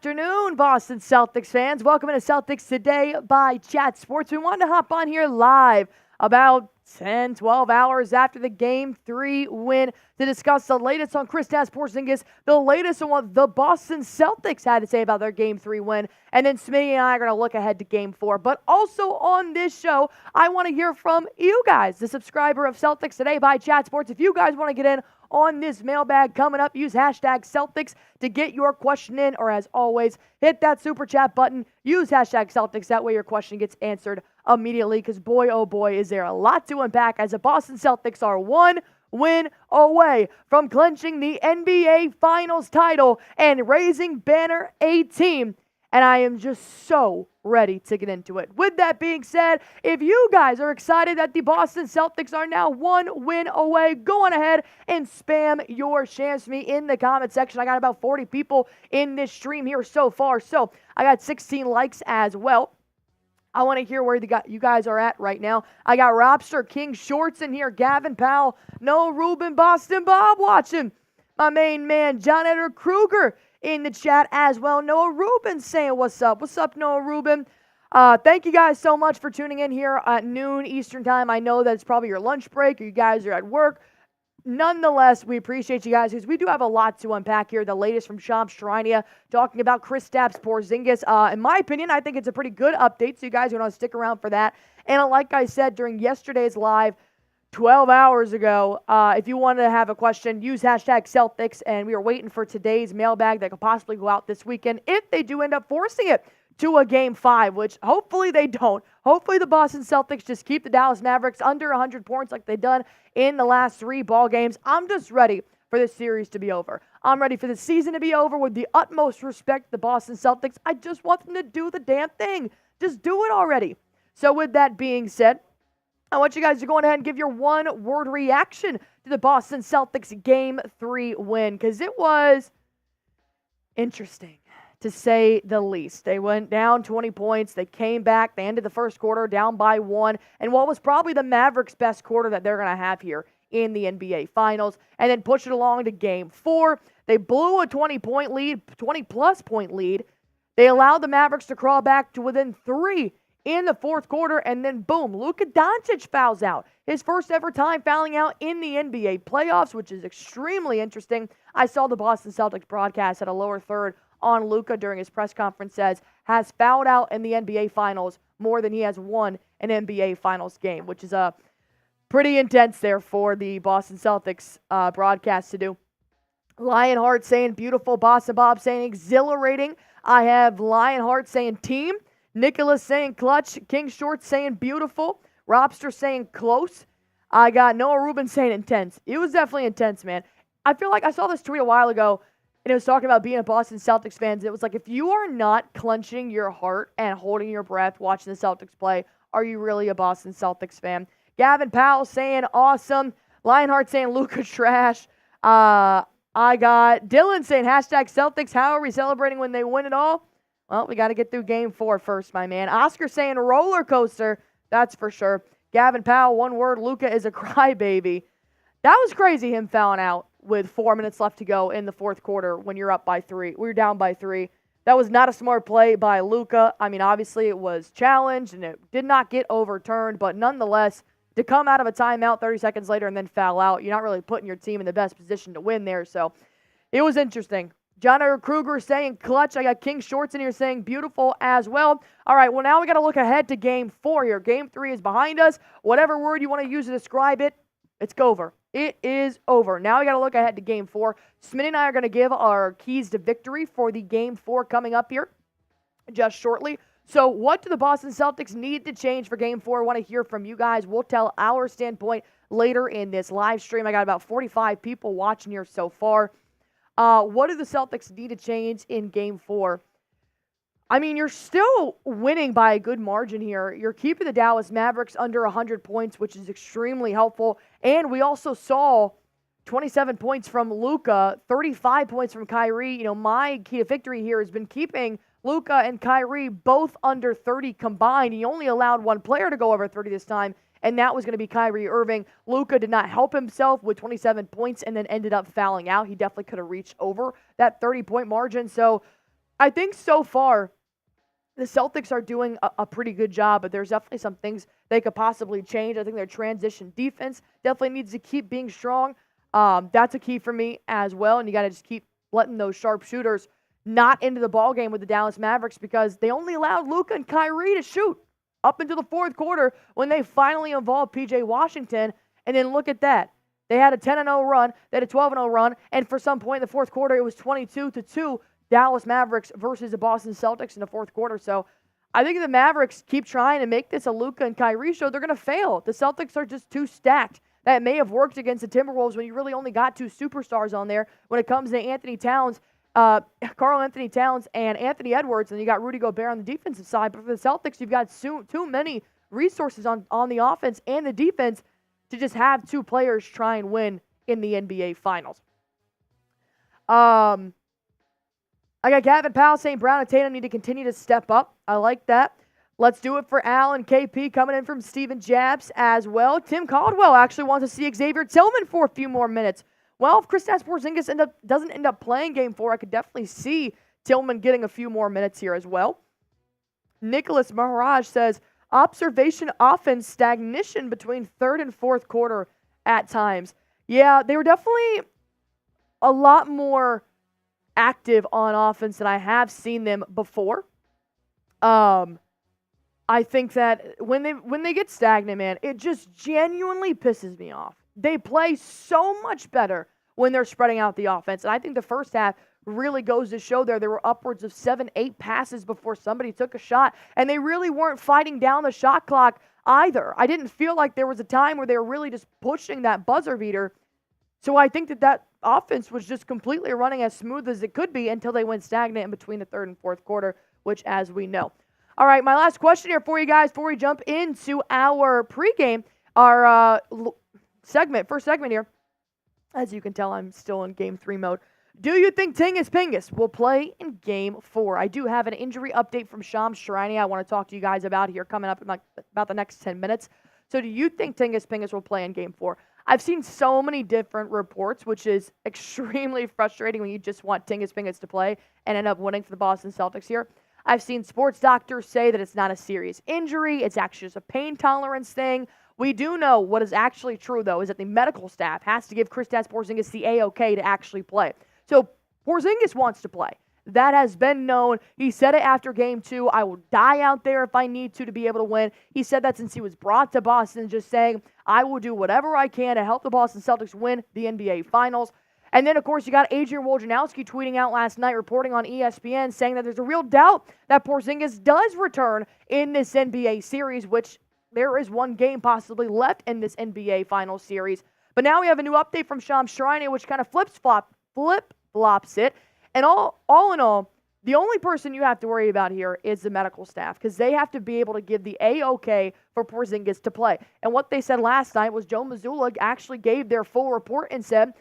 afternoon, Boston Celtics fans. Welcome to Celtics Today by Chat Sports. We wanted to hop on here live about 10, 12 hours after the Game 3 win to discuss the latest on Kristaps Porzingis, the latest on what the Boston Celtics had to say about their Game 3 win, and then Smitty and I are going to look ahead to Game 4. But also on this show, I want to hear from you guys, the subscriber of Celtics Today by Chat Sports. If you guys want to get in on this mailbag coming up, use hashtag Celtics to get your question in, or as always, hit that super chat button, use hashtag Celtics, that way your question gets answered immediately, because boy, oh boy, is there a lot to unpack as the Boston Celtics are one win away from clinching the NBA Finals title and raising banner 18. And I am just so ready to get into it. With that being said, if you guys are excited that the Boston Celtics are now one win away, go on ahead and spam your shams to me in the comment section. I got about 40 people in this stream here so far, so I got 16 likes as well. I want to hear where you guys are at right now. I got Robster, King Shorts in here, Gavin Powell, Noah Rubin, Boston Bob watching. My main man, John Edgar Kruger, in the chat as well. Noah Rubin saying what's up. What's up, Noah Rubin? Thank you guys so much for tuning in here at noon Eastern time. I know that it's probably your lunch break or you guys are at work. Nonetheless, we appreciate you guys because we do have a lot to unpack here. The latest from Shams Charania talking about Kristaps Porzingis. In my opinion, I think it's a pretty good update, so you guys are going to stick around for that. And like I said during yesterday's live, 12 hours ago, if you wanted to have a question, use hashtag Celtics, and we are waiting for today's mailbag that could possibly go out this weekend if they do end up forcing it to a Game 5, which hopefully they don't. Hopefully the Boston Celtics just keep the Dallas Mavericks under 100 points like they've done in the last 3 ball games. I'm just ready for this series to be over. I'm ready for the season to be over with the utmost respect to the Boston Celtics. I just want them to do the damn thing. Just do it already. So with that being said, I want you guys to go ahead and give your one-word reaction to the Boston Celtics Game 3 win, because it was interesting, to say the least. They went down 20 points. They came back. They ended the first quarter down by 1, and what was probably the Mavericks' best quarter that they're going to have here in the NBA Finals, and then push it along to Game 4. They blew a 20-point lead, 20-plus point lead. They allowed the Mavericks to crawl back to within 3 in the fourth quarter, and then boom, Luka Doncic fouls out. His first ever time fouling out in the NBA playoffs, which is extremely interesting. I saw the Boston Celtics broadcast at a lower third on Luka during his press conference, says has fouled out in the NBA Finals more than he has won an NBA Finals game, which is pretty intense there for the Boston Celtics broadcast to do. Lionheart saying beautiful, Boston Bob saying exhilarating. I have Lionheart saying team. Nicholas saying clutch. King Short saying beautiful. Robster saying close. I got Noah Rubin saying intense. It was definitely intense, man. I feel like I saw this tweet a while ago, and it was talking about being a Boston Celtics fan. It was like, if you are not clenching your heart and holding your breath watching the Celtics play, are you really a Boston Celtics fan? Gavin Powell saying awesome. Lionheart saying Luka trash. I got Dylan saying hashtag Celtics. How are we celebrating when they win it all? Well, we got to get through Game 4 first, my man. Oscar saying roller coaster. That's for sure. Gavin Powell, one word, Luka is a crybaby. That was crazy, him fouling out with 4 minutes left to go in the fourth quarter when you're up by 3. We were down by 3. That was not a smart play by Luka. I mean, obviously it was challenged and it did not get overturned, but nonetheless, to come out of a timeout 30 seconds later and then foul out, you're not really putting your team in the best position to win there. So it was interesting. John R. Kruger saying clutch. I got King Shorts in here saying beautiful as well. All right, well, now we got to look ahead to Game 4 here. Game 3 is behind us. Whatever word you want to use to describe it, it's over. It is over. Now we got to look ahead to Game 4. Smitty and I are going to give our keys to victory for the Game 4 coming up here just shortly. So what do the Boston Celtics need to change for Game 4? I want to hear from you guys. We'll tell our standpoint later in this live stream. I got about 45 people watching here so far. What do the Celtics need to change in Game 4? I mean, you're still winning by a good margin here. You're keeping the Dallas Mavericks under 100 points, which is extremely helpful. And we also saw 27 points from Luka, 35 points from Kyrie. You know, my key to victory here has been keeping Luka and Kyrie both under 30 combined. He only allowed one player to go over 30 this time, and that was going to be Kyrie Irving. Luka did not help himself with 27 points and then ended up fouling out. He definitely could have reached over that 30-point margin. So I think so far the Celtics are doing a pretty good job, but there's definitely some things they could possibly change. I think their transition defense definitely needs to keep being strong. That's a key for me as well, and you got to just keep letting those sharpshooters not into the ball game with the Dallas Mavericks because they only allowed Luka and Kyrie to shoot up until the fourth quarter when they finally involved P.J. Washington. And then look at that. They had a 10-0 run. They had a 12-0 run. And for some point in the fourth quarter, it was 22-2 Dallas Mavericks versus the Boston Celtics in the fourth quarter. So I think if the Mavericks keep trying to make this a Luka and Kyrie show, they're going to fail. The Celtics are just too stacked. That may have worked against the Timberwolves when you really only got two superstars on there when it comes to Anthony Towns, Karl Anthony Towns and Anthony Edwards, and you got Rudy Gobert on the defensive side. But for the Celtics, you've got too many resources on the offense and the defense to just have two players try and win in the NBA Finals. I got Gavin Powell saying Brown and Tatum need to continue to step up. I like that. Let's do it for Al and KP coming in from Steven Jabs as well. Tim Caldwell actually wants to see Xavier Tillman for a few more minutes. Well, if Kristaps Porzingis doesn't end up playing Game 4, I could definitely see Tillman getting a few more minutes here as well. Nicholas Maharaj says, observation offense stagnation between third and fourth quarter at times. Yeah, they were definitely a lot more active on offense than I have seen them before. I think that when they get stagnant, man, it just genuinely pisses me off. They play so much better when they're spreading out the offense. And I think the first half really goes to show there were upwards of 7-8 passes before somebody took a shot. And they really weren't fighting down the shot clock either. I didn't feel like there was a time where they were really just pushing that buzzer beater. So I think that offense was just completely running as smooth as it could be until they went stagnant in between the third and fourth quarter, which as we know. All right, my last question here for you guys before we jump into our pregame, our first segment here. As you can tell, I'm still in Game 3 mode. Do you think Tingus Pingus will play in Game 4? I do have an injury update from Shams Charania I want to talk to you guys about here coming up in about the next 10 minutes. So do you think Tingus Pingus will play in Game 4? I've seen so many different reports, which is extremely frustrating when you just want Tingus Pingus to play and end up winning for the Boston Celtics here. I've seen sports doctors say that it's not a serious injury. It's actually just a pain tolerance thing. We do know what is actually true, though, is that the medical staff has to give Kristaps Porzingis the A-OK to actually play. So Porzingis wants to play. That has been known. He said it after Game 2. I will die out there if I need to be able to win. He said that since he was brought to Boston, just saying, I will do whatever I can to help the Boston Celtics win the NBA Finals. And then, of course, you got Adrian Wojnarowski tweeting out last night, reporting on ESPN, saying that there's a real doubt that Porzingis does return in this NBA series, which there is one game possibly left in this NBA Finals series. But now we have a new update from Shams Charania, which kind of flip-flops it. And all in all, the only person you have to worry about here is the medical staff because they have to be able to give the A-OK for Porzingis to play. And what they said last night was Joe Mazzulla actually gave their full report and said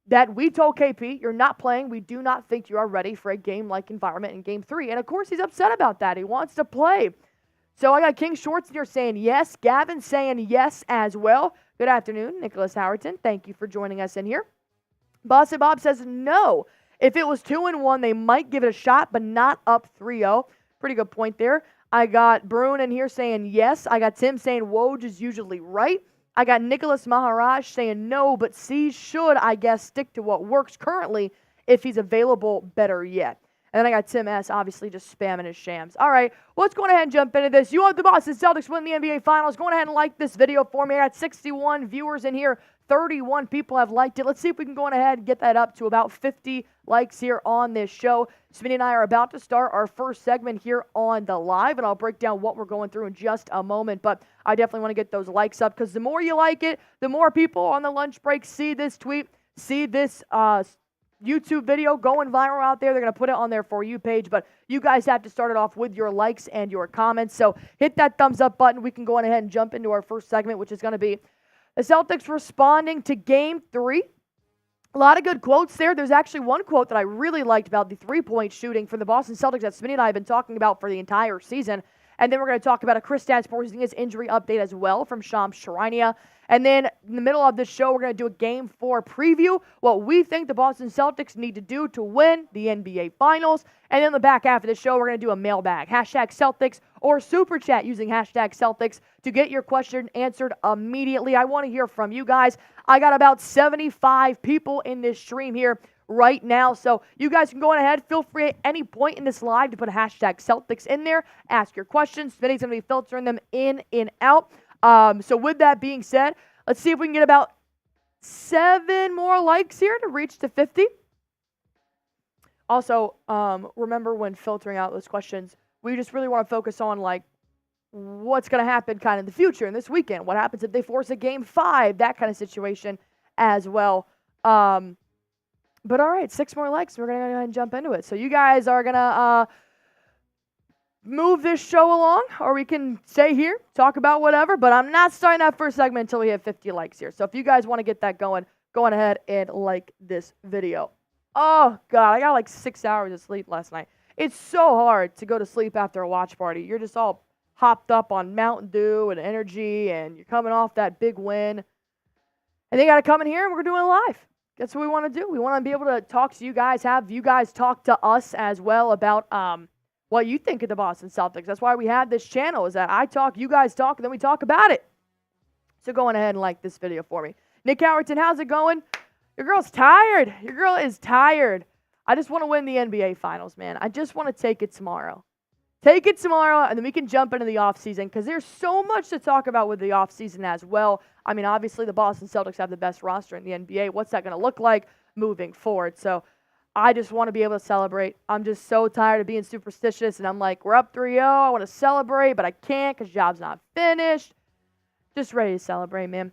that we told KP, you're not playing. We do not think you are ready for a game-like environment in Game 3. And, of course, he's upset about that. He wants to play. So I got King Shorts here saying yes. Gavin saying yes as well. Good afternoon, Nicholas Howerton. Thank you for joining us in here. Boston Bob says no. If it was 2-1, they might give it a shot, but not up 3-0. Pretty good point there. I got Bruin in here saying yes. I got Tim saying Woj is usually right. I got Nicholas Maharaj saying no, but C should, I guess, stick to what works currently if he's available, better yet. And then I got Tim S. obviously just spamming his shams. All right, well, let's go ahead and jump into this. You want the Boston Celtics win the NBA Finals? Go ahead and like this video for me. I got 61 viewers in here. 31 people have liked it. Let's see if we can go ahead and get that up to about 50 likes here on this show. Smitty and I are about to start our first segment here on the live, and I'll break down what we're going through in just a moment. But I definitely want to get those likes up because the more you like it, the more people on the lunch break see this tweet, see this YouTube video going viral out there. They're going to put it on their For You page, but you guys have to start it off with your likes and your comments. So hit that thumbs up button. We can go on ahead and jump into our first segment, which is going to be the Celtics responding to Game 3. A lot of good quotes there. There's actually one quote that I really liked about the three-point shooting for the Boston Celtics that Smitty and I have been talking about for the entire season. And then we're going to talk about a Kristaps Porzingis injury update as well from Shams Charania. And then in the middle of this show, we're going to do a Game 4 preview, what we think the Boston Celtics need to do to win the NBA Finals. And then in the back half of the show, we're going to do a mailbag, #Celtics, or Super Chat using #Celtics to get your question answered immediately. I want to hear from you guys. I got about 75 people in this stream here right now, so you guys can go on ahead. Feel free at any point in this live to put a #Celtics in there. Ask your questions. Smitty's going to be filtering them in and out. So with that being said, let's see if we can get about 7 more likes here to reach to 50. Also, remember when filtering out those questions, we just really want to focus on like what's going to happen kind of in the future and this weekend. What happens if they force a Game 5, that kind of situation as well. But all right, 6 more likes. We're going to go ahead and jump into it. So you guys are going to move this show along, or we can stay here, talk about whatever, but I'm not starting that first segment until we have 50 likes here. So if you guys want to get that going, go on ahead and like this video. Oh, God, I got like 6 hours of sleep last night. It's so hard to go to sleep after a watch party. You're just all hopped up on Mountain Dew and energy, and you're coming off that big win. And they got to come in here, and we're doing it live. That's what we want to do. We want to be able to talk to you guys, have you guys talk to us as well about what you think of the Boston Celtics. That's why we have this channel, is that I talk, you guys talk, and then we talk about it. So go on ahead and like this video for me. Nick Howerton, how's it going? Your girl's tired. Your girl is tired. I just want to win the NBA Finals, man. I just want to take it tomorrow. Take it tomorrow, and then we can jump into the offseason because there's so much to talk about with the offseason as well. I mean, obviously, the Boston Celtics have the best roster in the NBA. What's that going to look like moving forward? So I just want to be able to celebrate. I'm just so tired of being superstitious, and I'm like, we're up 3-0. I want to celebrate, but I can't because job's not finished. Just ready to celebrate, man.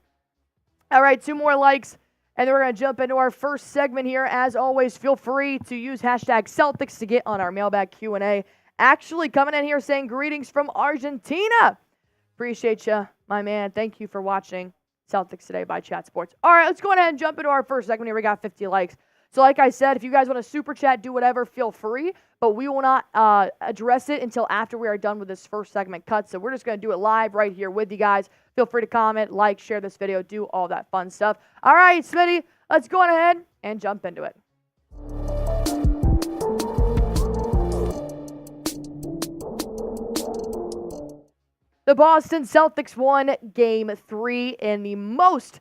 All right, 2 more likes, and then we're going to jump into our first segment here. As always, feel free to use #Celtics to get on our mailbag Q&A. Actually coming in here saying greetings from Argentina. Appreciate you, my man. Thank you for watching Celtics Today by Chat Sports. All right, let's go ahead and jump into our first segment here. We got 50 likes. So like I said, if you guys want to super chat, do whatever, feel free. But we will not address it until after we are done with this first segment cut. So we're just going to do it live right here with you guys. Feel free to comment, like, share this video, do all that fun stuff. All right, Smitty, let's go on ahead and jump into it. The Boston Celtics won Game 3 in the most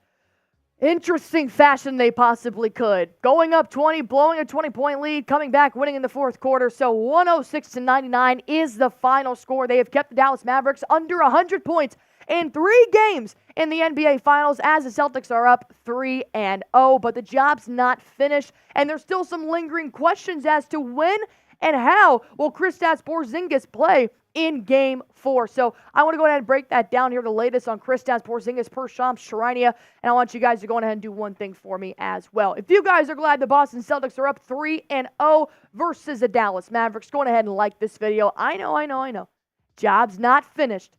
interesting fashion they possibly could. Going up 20, blowing a 20-point lead, coming back, winning in the fourth quarter. So 106-99 is the final score. They have kept the Dallas Mavericks under 100 points in 3 games in the NBA Finals as the Celtics are up 3-0. But the job's not finished, and there's still some lingering questions as to when and how will Kristaps Porzingis play in Game 4. So I want to go ahead and break that down here, the latest on Kristaps Porzingis per Shams Charania, and I want you guys to go ahead and do one thing for me as well. If you guys are glad the Boston Celtics are up 3-0 versus the Dallas Mavericks, go ahead and like this video. I know. Job's not finished,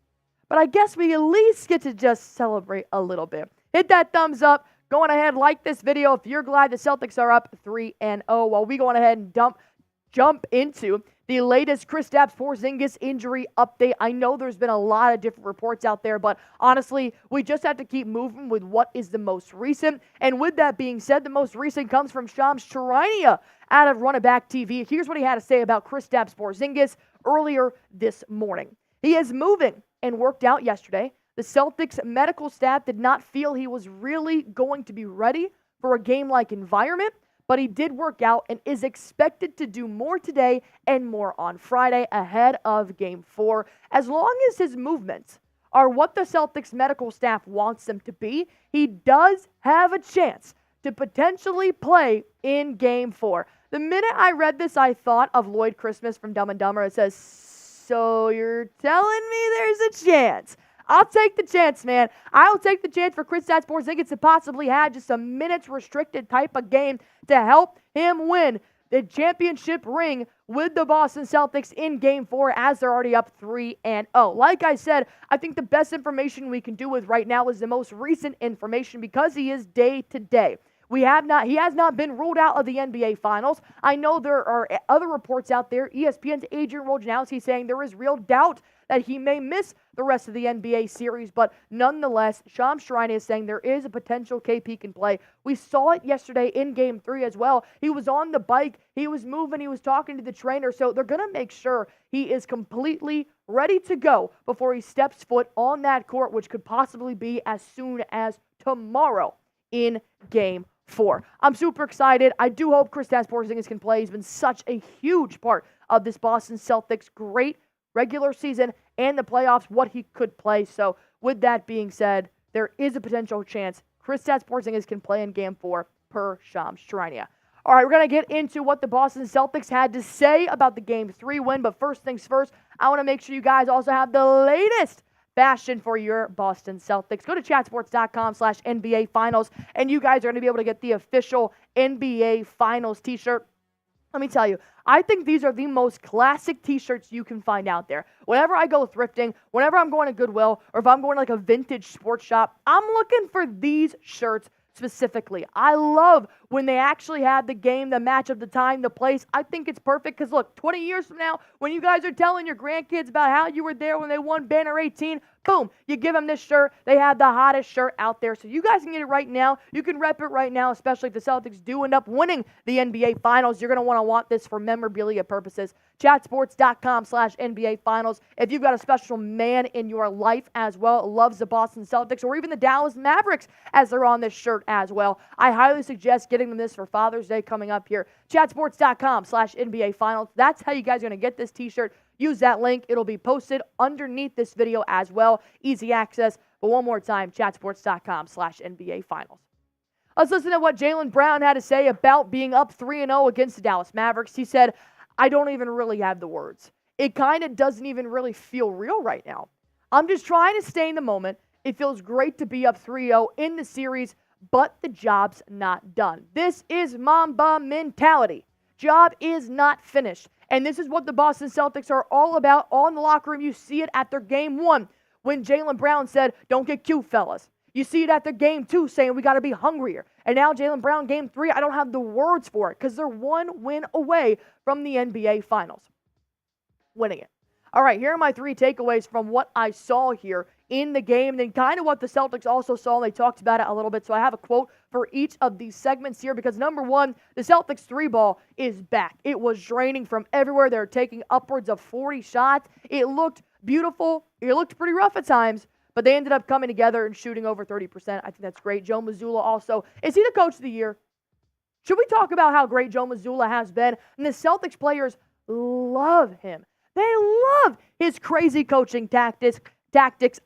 but I guess we at least get to just celebrate a little bit. Hit that thumbs up. Go on ahead, like this video if you're glad the Celtics are up 3-0 while we go on ahead and jump into the latest Kristaps Porzingis injury update. I know there's been a lot of different reports out there, but honestly, we just have to keep moving with what is the most recent. And with that being said, the most recent comes from Shams Charania out of Run It Back TV. Here's what he had to say about Kristaps Porzingis earlier this morning. He is moving and worked out yesterday. The Celtics medical staff did not feel he was really going to be ready for a game-like environment, but he did work out and is expected to do more today and more on Friday ahead of Game 4. As long as his movements are what the Celtics medical staff wants them to be, he does have a chance to potentially play in Game 4. The minute I read this, I thought of Lloyd Christmas from Dumb and Dumber. It says, "So you're telling me there's a chance?" I'll take the chance, man. I'll take the chance for Kristaps Porzingis to possibly have just a minutes restricted type of game to help him win the championship ring with the Boston Celtics in Game 4 as they're already up 3-0. Like I said, I think the best information we can do with right now is the most recent information because he is day to day. He has not been ruled out of the NBA Finals. I know there are other reports out there. ESPN's Adrian Wojnarowski saying there is real doubt that he may miss the rest of the NBA series, but nonetheless, Shams Charania is saying there is a potential KP can play. We saw it yesterday in Game 3 as well. He was on the bike, he was moving, he was talking to the trainer, so they're going to make sure he is completely ready to go before he steps foot on that court, which could possibly be as soon as tomorrow in Game 4. I'm super excited. I do hope Kristaps Porzingis can play. He's been such a huge part of this Boston Celtics great regular season and the playoffs, what he could play. So with that being said, there is a potential chance Kristaps Porzingis can play in Game 4 per Shams Charania. All right, we're going to get into what the Boston Celtics had to say about the Game 3 win. But first things first, I want to make sure you guys also have the latest fashion for your Boston Celtics. Go to chatsports.com/NBA Finals, and you guys are going to be able to get the official NBA Finals t-shirt. Let me tell you, I think these are the most classic t-shirts you can find out there. Whenever I go thrifting, whenever I'm going to Goodwill, or if I'm going to like a vintage sports shop, I'm looking for these shirts specifically. I love when they actually have the game, the matchup, the time, the place. I think it's perfect because look, 20 years from now, when you guys are telling your grandkids about how you were there when they won Banner 18, boom, you give them this shirt. They have the hottest shirt out there. So you guys can get it right now. You can rep it right now, especially if the Celtics do end up winning the NBA Finals. You're going to want this for memorabilia purposes. Chatsports.com/NBA Finals. If you've got a special man in your life as well, loves the Boston Celtics or even the Dallas Mavericks as they're on this shirt as well, I highly suggest getting them this for Father's Day coming up here. Chatsports.com/NBA Finals. That's how you guys are going to get this t-shirt. Use that link. It'll be posted underneath this video as well. Easy access. But one more time, chatsports.com/NBA Finals. Let's listen to what Jaylen Brown had to say about being up 3-0 against the Dallas Mavericks. He said, I don't even really have the words. It kind of doesn't even really feel real right now. I'm just trying to stay in the moment. It feels great to be up 3-0 in the series, but the job's not done. This is Mamba mentality. Job is not finished. And this is what the Boston Celtics are all about on the locker room. You see it at their Game 1 when Jaylen Brown said, don't get cute, fellas. You see it at their Game 2 saying we got to be hungrier. And now Jaylen Brown, Game 3, I don't have the words for it because they're one win away from the NBA Finals. Winning it. All right, here are my 3 takeaways from what I saw here in the game and then kind of what the Celtics also saw. They talked about it a little bit. So I have a quote for each of these segments here because number 1, the Celtics 3 ball is back. It was draining from everywhere. They're taking upwards of 40 shots. It looked beautiful. It looked pretty rough at times. But they ended up coming together and shooting over 30%. I think that's great. Joe Mazzulla also. Is he the coach of the year? Should we talk about how great Joe Mazzulla has been? And the Celtics players love him. They love his crazy coaching tactics.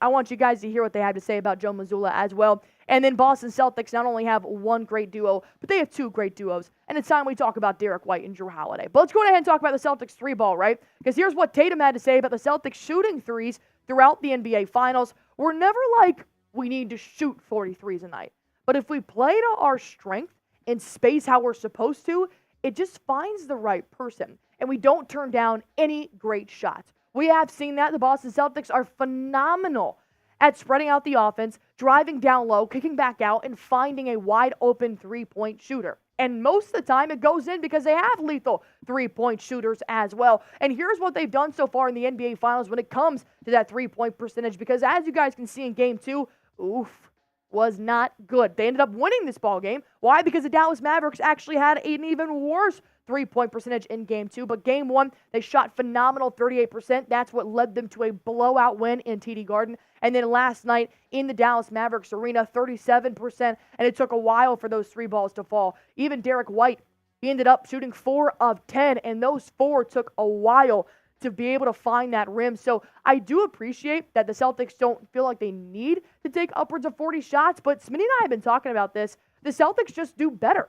I want you guys to hear what they have to say about Joe Mazzulla as well. And then Boston Celtics not only have one great duo, but they have 2 great duos. And it's time we talk about Derek White and Drew Holiday. But let's go ahead and talk about the Celtics 3 ball, right? Because here's what Tatum had to say about the Celtics shooting threes throughout the NBA Finals. We're never like, we need to shoot 43s a night. But if we play to our strength and space how we're supposed to, it just finds the right person. And we don't turn down any great shots. We have seen that. The Boston Celtics are phenomenal at spreading out the offense, driving down low, kicking back out, and finding a wide open three-point shooter. And most of the time, it goes in because they have lethal three-point shooters as well. And here's what they've done so far in the NBA Finals when it comes to that three-point percentage. Because as you guys can see in Game 2, was not good. They ended up winning this ball game. Why? Because the Dallas Mavericks actually had an even worse three-point percentage in Game 2. But Game 1, they shot phenomenal 38%. That's what led them to a blowout win in TD Garden. And then last night in the Dallas Mavericks arena, 37%. And it took a while for those 3 balls to fall. Even Derek White, he ended up shooting 4 of 10. And those 4 took a while to be able to find that rim. So I do appreciate that the Celtics don't feel like they need to take upwards of 40 shots. But Smitty and I have been talking about this. The Celtics just do better.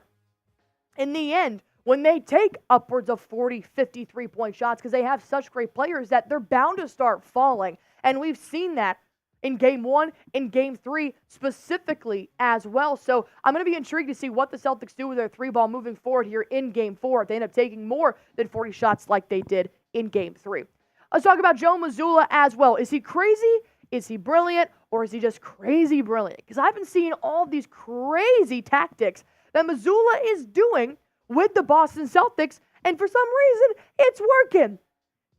In the end, when they take upwards of 40, 50 three-point shots, because they have such great players that they're bound to start falling. And we've seen that in Game 1, in Game 3 specifically as well. So I'm going to be intrigued to see what the Celtics do with their 3-ball moving forward here in Game 4 if they end up taking more than 40 shots like they did in Game 3. Let's talk about Joe Mazzulla as well. Is he crazy? Is he brilliant? Or is he just crazy brilliant? Because I've been seeing all these crazy tactics that Mazzulla is doing with the Boston Celtics, and for some reason, it's working.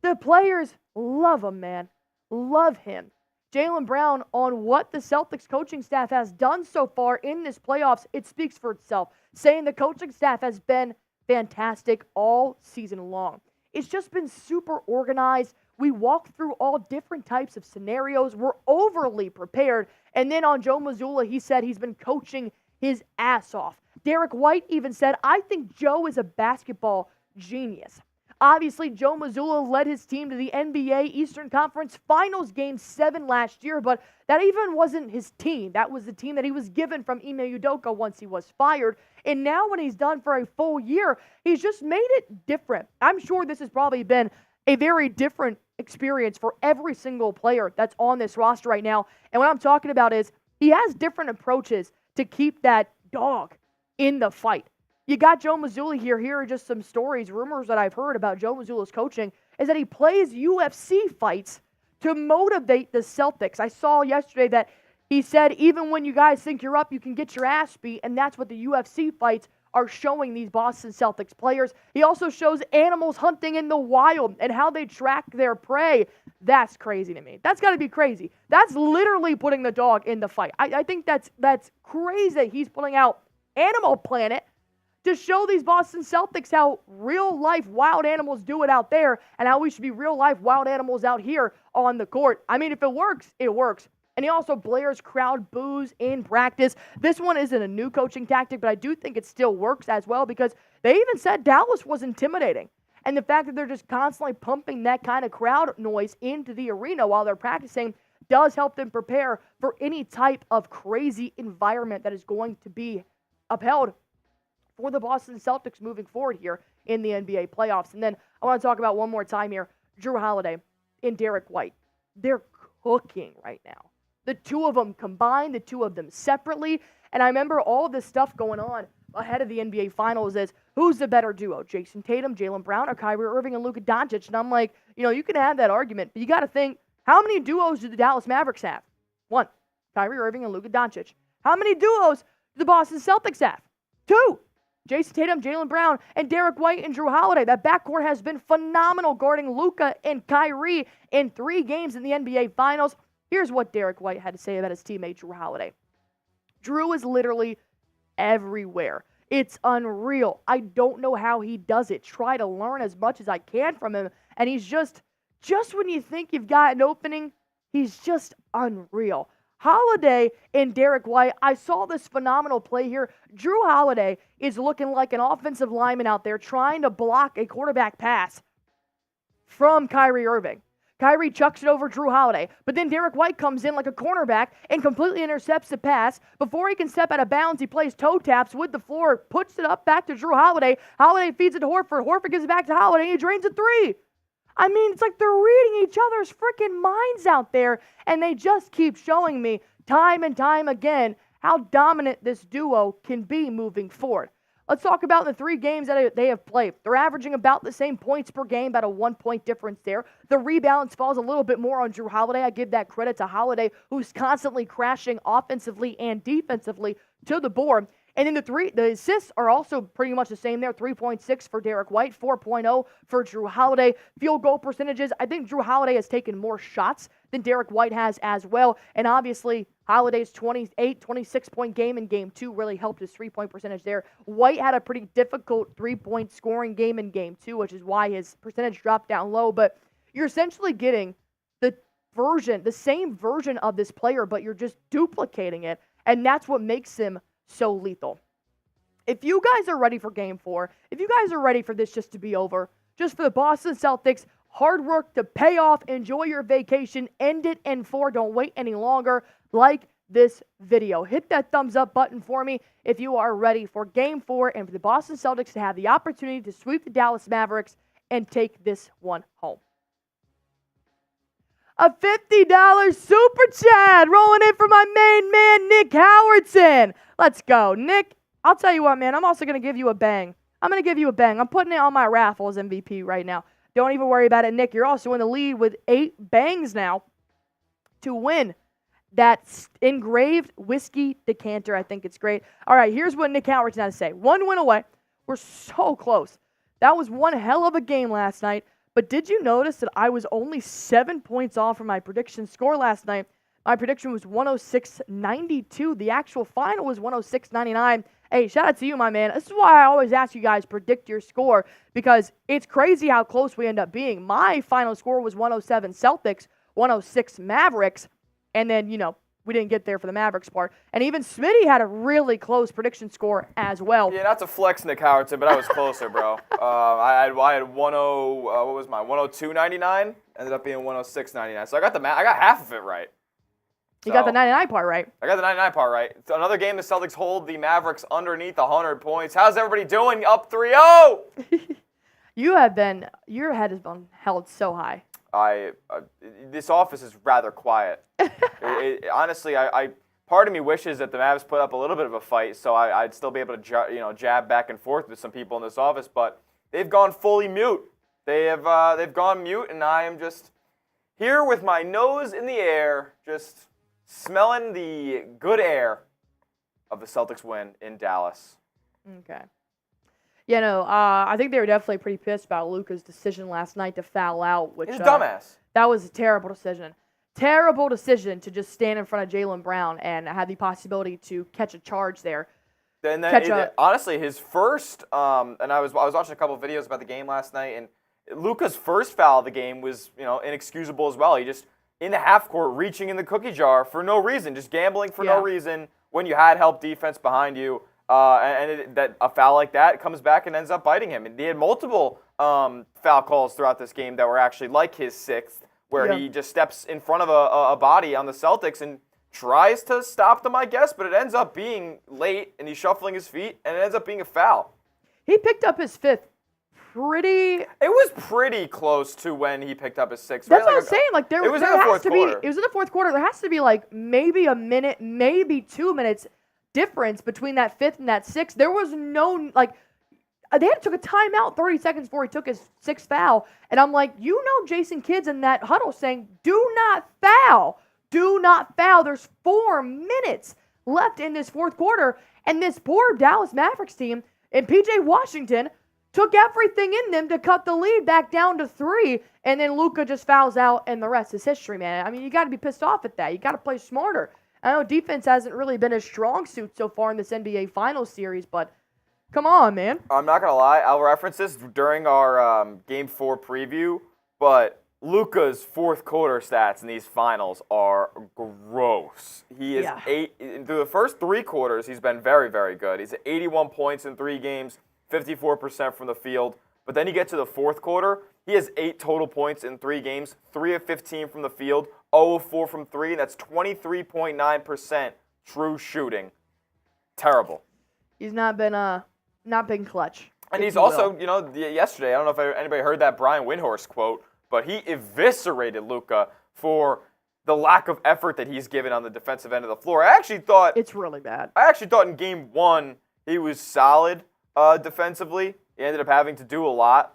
The players love him, man. Love him. Jaylen Brown, on what the Celtics coaching staff has done so far in this playoffs, it speaks for itself, saying the coaching staff has been fantastic all season long. It's just been super organized. We walk through all different types of scenarios. We're overly prepared. And then on Joe Mazzulla, he said he's been coaching his ass off. Derek White even said, I think Joe is a basketball genius. Obviously, Joe Mazzulla led his team to the NBA Eastern Conference Finals Game 7 last year, but that even wasn't his team. That was the team that he was given from Ime Udoka once he was fired. And now when he's done for a full year, he's just made it different. I'm sure this has probably been a very different experience for every single player that's on this roster right now. And what I'm talking about is he has different approaches to keep that dog in the fight. You got Joe Mazzulla here. Here are just some stories, rumors that I've heard about Joe Mazzulla's coaching, is that he plays UFC fights to motivate the Celtics. I saw yesterday that he said, even when you guys think you're up, you can get your ass beat, and that's what the UFC fights are showing these Boston Celtics players. He also shows animals hunting in the wild and how they track their prey. That's crazy to me. That's got to be crazy. That's literally putting the dog in the fight. I think that's crazy that he's pulling out Animal Planet to show these Boston Celtics how real-life wild animals do it out there and how we should be real-life wild animals out here on the court. I mean, if it works, it works. And he also blares crowd boos in practice. This one isn't a new coaching tactic, but I do think it still works as well because they even said Dallas was intimidating. And the fact that they're just constantly pumping that kind of crowd noise into the arena while they're practicing does help them prepare for any type of crazy environment that is going to be upheld for the Boston Celtics moving forward here in the NBA playoffs. And then I want to talk about one more time here, Jrue Holiday and Derek White. They're cooking right now. The two of them combined, the two of them separately. And I remember all this stuff going on ahead of the NBA Finals is, who's the better duo, Jason Tatum, Jaylen Brown, or Kyrie Irving and Luka Doncic? And I'm like, you can have that argument, but you got to think, how many duos do the Dallas Mavericks have? One, Kyrie Irving and Luka Doncic. How many duos do the Boston Celtics have? Two. Jason Tatum, Jaylen Brown, and Derek White and Jrue Holiday. That backcourt has been phenomenal guarding Luka and Kyrie in 3 games in the NBA Finals. Here's what Derek White had to say about his teammate Jrue Holiday. Jrue is literally everywhere. It's unreal. I don't know how he does it. Try to learn as much as I can from him. And he's just when you think you've got an opening, he's just unreal. Holiday and Derek White, I saw this phenomenal play here. Jrue Holiday is looking like an offensive lineman out there trying to block a quarterback pass from Kyrie Irving. Kyrie chucks it over Jrue Holiday, but then Derek White comes in like a cornerback and completely intercepts the pass. Before he can step out of bounds, he plays toe taps with the floor, puts it up back to Jrue Holiday. Holiday feeds it to Horford. Horford gives it back to Holiday, and he drains a 3. I mean, it's like they're reading each other's freaking minds out there, and they just keep showing me time and time again how dominant this duo can be moving forward. Let's talk about the 3 games that they have played. They're averaging about the same points per game, about a 1-point difference there. The rebounds falls a little bit more on Jrue Holiday. I give that credit to Holiday, who's constantly crashing offensively and defensively to the board. And then the assists are also pretty much the same there. 3.6 for Derek White, 4.0 for Jrue Holiday. Field goal percentages, I think Jrue Holiday has taken more shots than Derek White has as well. And obviously, Holiday's 26-point game in Game 2 really helped his 3-point percentage there. White had a pretty difficult 3-point scoring game in Game 2, which is why his percentage dropped down low. But you're essentially getting the same version of this player, but you're just duplicating it. And that's what makes him so lethal. If you guys are ready for Game 4, if you guys are ready for this just to be over, just for the Boston Celtics, hard work to pay off, enjoy your vacation, end it in 4, don't wait any longer, like this video. Hit that thumbs up button for me if you are ready for Game 4 and for the Boston Celtics to have the opportunity to sweep the Dallas Mavericks and take this one home. A $50 super chat rolling in for my main man, Nick Howardson. Let's go. Nick, I'll tell you what, man. I'm also going to give you a bang. I'm putting it on my raffles MVP right now. Don't even worry about it, Nick. You're also in the lead with 8 bangs now to win that engraved whiskey decanter. I think it's great. All right, here's what Nick Howard's had to say. 1 win away. We're so close. That was one hell of a game last night. But did you notice that I was only 7 points off from my prediction score last night? My prediction was 106.92. The actual final was 106.99. Hey, shout out to you, my man. This is why I always ask you guys predict your score, because it's crazy how close we end up being. My final score was 107 Celtics, 106 Mavericks, and then, we didn't get there for the Mavericks part. And even Smitty had a really close prediction score as well. Yeah, not to flex Nick Howardson, but I was closer, bro. I had 102.99, ended up being 106.99. So I got half of it right. You got the 99 part right. I got the 99 part right. So another game, the Celtics hold the Mavericks underneath 100 points. How's everybody doing? Up 3-0. Your head has been held so high. This office is rather quiet. Honestly, part of me wishes that the Mavs put up a little bit of a fight, so I'd still be able to jab back and forth with some people in this office. But they've gone fully mute. They've gone mute, and I am just here with my nose in the air, just smelling the good air of the Celtics win in Dallas. Okay. I think they were definitely pretty pissed about Luka's decision last night to foul out. Which, he's a dumbass. That was a terrible decision. Terrible decision to just stand in front of Jaylen Brown and have the possibility to catch a charge there. And honestly, his first, and I was watching a couple of videos about the game last night, and Luka's first foul of the game was, inexcusable as well. He just, in the half court, reaching in the cookie jar for no reason, just gambling for no reason when you had help defense behind you. That a foul like that comes back and ends up biting him. And he had multiple foul calls throughout this game that were actually like his sixth, where he just steps in front of a body on the Celtics and tries to stop them, I guess, but it ends up being late, and he's shuffling his feet, and it ends up being a foul. He picked up his fifth It was pretty close to when he picked up his sixth. That's what I'm saying. It was in the fourth quarter. It was in the fourth quarter. There has to be maybe a minute, maybe 2 minutes difference between that fifth and that sixth. There was no, they had took a timeout 30 seconds before he took his sixth foul. And I'm like, Jason Kidd's in that huddle saying, do not foul. Do not foul. There's 4 minutes left in this fourth quarter. And this poor Dallas Mavericks team and PJ Washington took everything in them to cut the lead back down to 3. And then Luka just fouls out, and the rest is history, man. I mean, you got to be pissed off at that. You got to play smarter. I know defense hasn't really been a strong suit so far in this NBA Finals series, but come on, man. I'm not going to lie. I'll reference this during our Game 4 preview, but Luka's fourth quarter stats in these finals are gross. He is through the first 3 quarters, he's been very, very good. He's at 81 points in 3 games, 54% from the field. But then you get to the fourth quarter, he has 8 total points in 3 games, 3 of 15 from the field, 0 of 4 from 3, and that's 23.9% true shooting. Terrible. He's not been clutch. And he's also, yesterday, I don't know if anybody heard that Brian Windhorst quote, but he eviscerated Luka for the lack of effort that he's given on the defensive end of the floor. I actually thought it's really bad. I actually thought in Game 1 he was solid defensively. He ended up having to do a lot,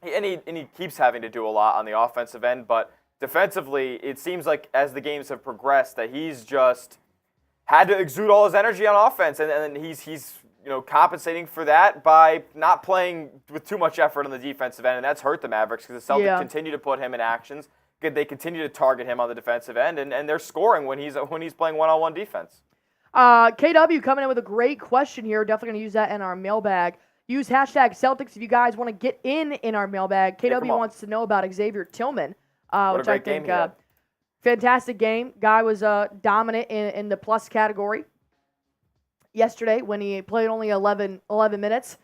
and he keeps having to do a lot on the offensive end. But defensively, it seems like as the games have progressed that he's just had to exude all his energy on offense, and he's compensating for that by not playing with too much effort on the defensive end, and that's hurt the Mavericks because the Celtics continue to put him in actions. They continue to target him on the defensive end, and they're scoring when he's playing one-on-one defense. KW coming in with a great question here. Definitely going to use that in our mailbag. Use hashtag Celtics if you guys want to get in our mailbag. KW wants to know about Xavier Tillman, which I think fantastic game. Guy was dominant in the plus category yesterday when he played only 11 minutes.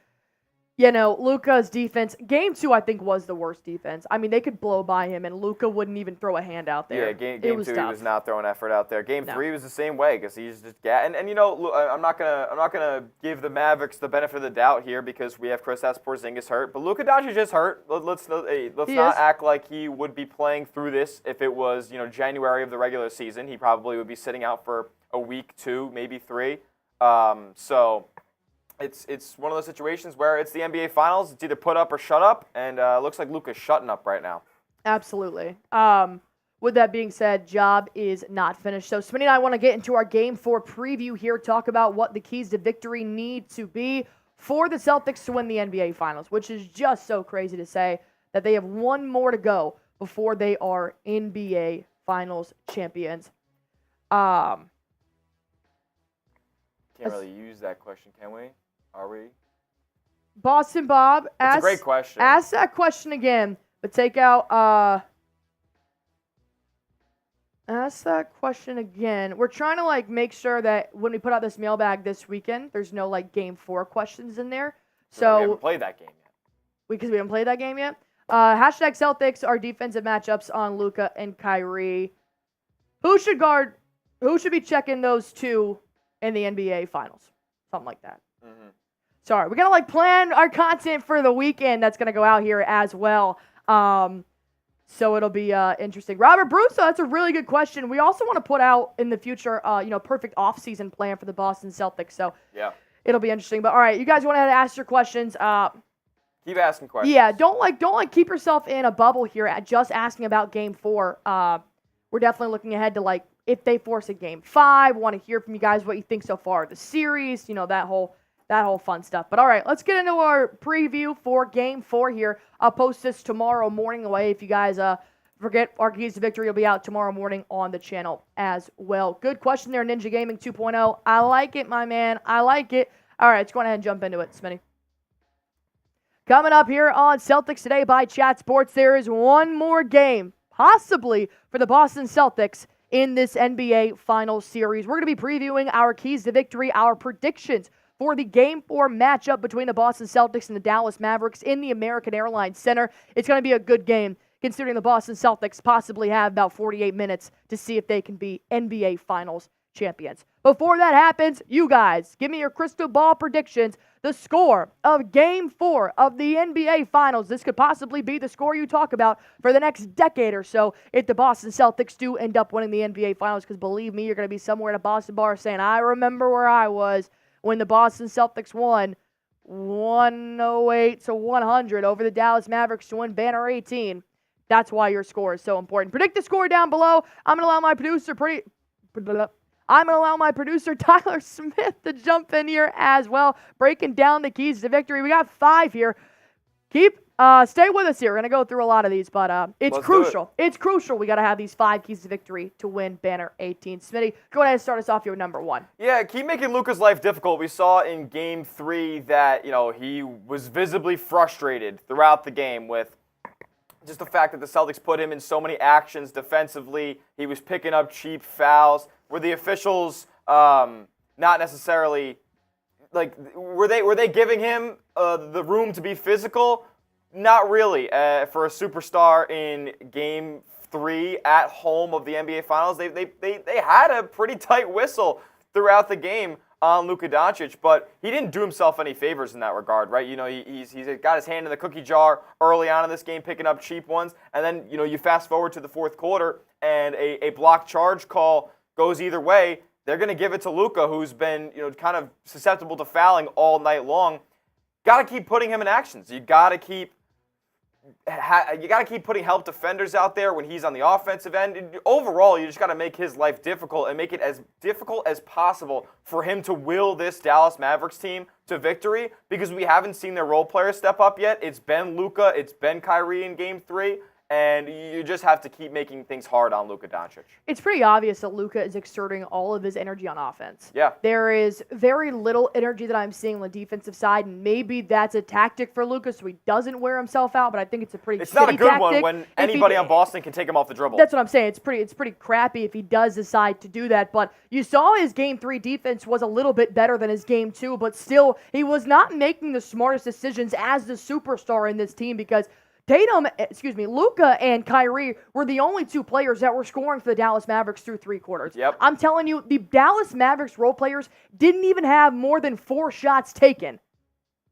Luka's defense, Game 2, I think, was the worst defense. I mean, they could blow by him, and Luka wouldn't even throw a hand out there. Yeah, game 2, he was not throwing effort out there. Game 3 was the same way because he's just and I'm not gonna give the Mavericks the benefit of the doubt here because we have Kristaps Porzingis hurt, but Luka Doncic is hurt. Let's not act like he would be playing through this if it was January of the regular season. He probably would be sitting out for a week, 2, maybe 3. So. It's one of those situations where it's the NBA Finals. It's either put up or shut up, and it looks like Luka's shutting up right now. Absolutely. with that being said, job is not finished. So Smitty and I want to get into our Game 4 preview here, talk about what the keys to victory need to be for the Celtics to win the NBA Finals, which is just so crazy to say that they have one more to go before they are NBA Finals champions. Can't really use that question, can we? Are we? Boston Bob, That's a great question. Ask that question again, but take out... Ask that question again. We're trying to make sure that when we put out this mailbag this weekend, there's no Game 4 questions in there. So we haven't played that game yet. Because we haven't played that game yet. Hashtag Celtics are defensive matchups on Luka and Kyrie. Who should be checking those two in the NBA Finals? Something like that. Mm-hmm. Sorry, we're gonna plan our content for the weekend that's gonna go out here as well. So it'll be interesting. Robert Brusso, that's a really good question. We also want to put out in the future, perfect off-season plan for the Boston Celtics. So yeah, it'll be interesting. But all right, you guys want to ask your questions. Keep asking questions. Yeah, don't keep yourself in a bubble here at just asking about Game 4. We're definitely looking ahead to if they force a Game 5. Want to hear from you guys what you think so far of the series. That whole fun stuff. But all right, let's get into our preview for Game 4 here. I'll post this tomorrow morning away. If you guys forget, our keys to victory will be out tomorrow morning on the channel as well. Good question there, Ninja Gaming 2.0. I like it, my man. I like it. All right, let's go ahead and jump into it, Smitty. Coming up here on Celtics Today by Chat Sports, there is one more game, possibly for the Boston Celtics in this NBA Finals series. We're going to be previewing our keys to victory, our predictions for the Game 4 matchup between the Boston Celtics and the Dallas Mavericks in the American Airlines Center. It's going to be a good game, considering the Boston Celtics possibly have about 48 minutes to see if they can be NBA Finals champions. Before that happens, you guys, give me your crystal ball predictions, the score of Game 4 of the NBA Finals. This could possibly be the score you talk about for the next decade or so if the Boston Celtics do end up winning the NBA Finals, because believe me, you're going to be somewhere in a Boston bar saying, I remember where I was when the Boston Celtics won 108-100 over the Dallas Mavericks to win Banner 18. That's why your score is so important. Predict the score down below. I'm going to allow my producer Tyler Smith to jump in here as well, breaking down the keys to victory. We got 5 here. Stay with us here. We're going to go through a lot of these, but it's crucial. It's crucial. We got to have these 5 keys to victory to win Banner 18. Smitty, go ahead and start us off here with number 1. Yeah, keep making Luka's life difficult. We saw in Game 3 that, he was visibly frustrated throughout the game with just the fact that the Celtics put him in so many actions defensively. He was picking up cheap fouls. Were the officials not necessarily were they giving him the room to be physical? Not really. For a superstar in Game 3 at home of the NBA Finals, they had a pretty tight whistle throughout the game on Luka Doncic, but he didn't do himself any favors in that regard, right? He's got his hand in the cookie jar early on in this game, picking up cheap ones, and then you fast forward to the fourth quarter, and a block charge call goes either way. They're going to give it to Luka, who's been kind of susceptible to fouling all night long. Got to keep putting him in actions. You got to keep putting help defenders out there when he's on the offensive end. Overall, you just got to make his life difficult and make it as difficult as possible for him to will this Dallas Mavericks team to victory, because we haven't seen their role players step up yet. It's been Luka, it's been Kyrie in Game 3. And you just have to keep making things hard on Luka Doncic. It's pretty obvious that Luka is exerting all of his energy on offense. Yeah. There is very little energy that I'm seeing on the defensive side, and maybe that's a tactic for Luka so he doesn't wear himself out, but I think it's a pretty It's not a good tactic one when anybody on Boston can take him off the dribble. That's what I'm saying. It's pretty crappy if he does decide to do that, but you saw his Game 3 defense was a little bit better than his Game 2, but still, he was not making the smartest decisions as the superstar in this team, because Luka and Kyrie were the only 2 players that were scoring for the Dallas Mavericks through 3 quarters. Yep. I'm telling you, the Dallas Mavericks role players didn't even have more than 4 shots taken.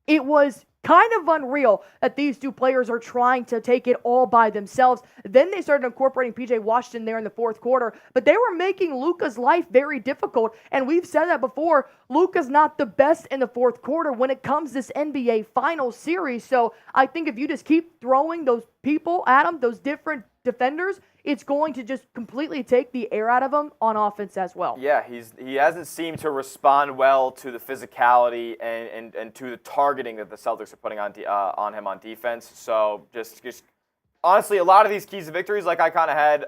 It was kind of unreal that these 2 players are trying to take it all by themselves. Then they started incorporating P.J. Washington there in the fourth quarter, but they were making Luka's life very difficult, and we've said that before. Luka's not the best in the fourth quarter when it comes to this NBA Finals series, so I think if you just keep throwing those people at him, those different defenders, it's going to just completely take the air out of them on offense as well. Yeah, he hasn't seemed to respond well to the physicality and to the targeting that the Celtics are putting on him on defense. So just honestly, a lot of these keys to victories, like I kind of had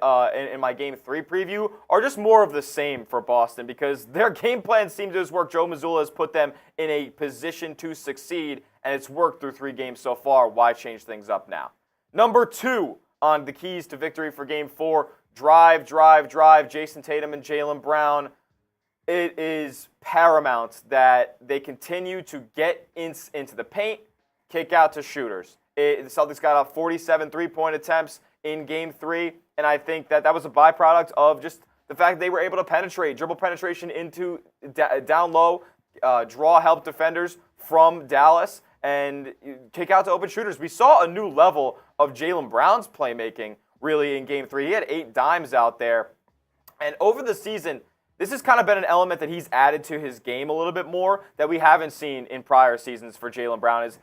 in my Game 3 preview, are just more of the same for Boston because their game plan seems to just work. Joe Mazzulla has put them in a position to succeed, and it's worked through 3 games so far. Why change things up now? Number 2 on the keys to victory for Game 4, drive, Jason Tatum and Jaylen Brown. It is paramount that they continue to get into the paint, kick out to shooters. The Celtics got off 47 three-point attempts in Game 3, and I think that was a byproduct of just the fact that they were able to penetrate, dribble penetration into down low, draw help defenders from Dallas, and kick out to open shooters. We saw a new level of Jaylen Brown's playmaking really in Game 3. He had 8 dimes out there. And over the season, this has kind of been an element that he's added to his game a little bit more that we haven't seen in prior seasons for Jaylen Brown is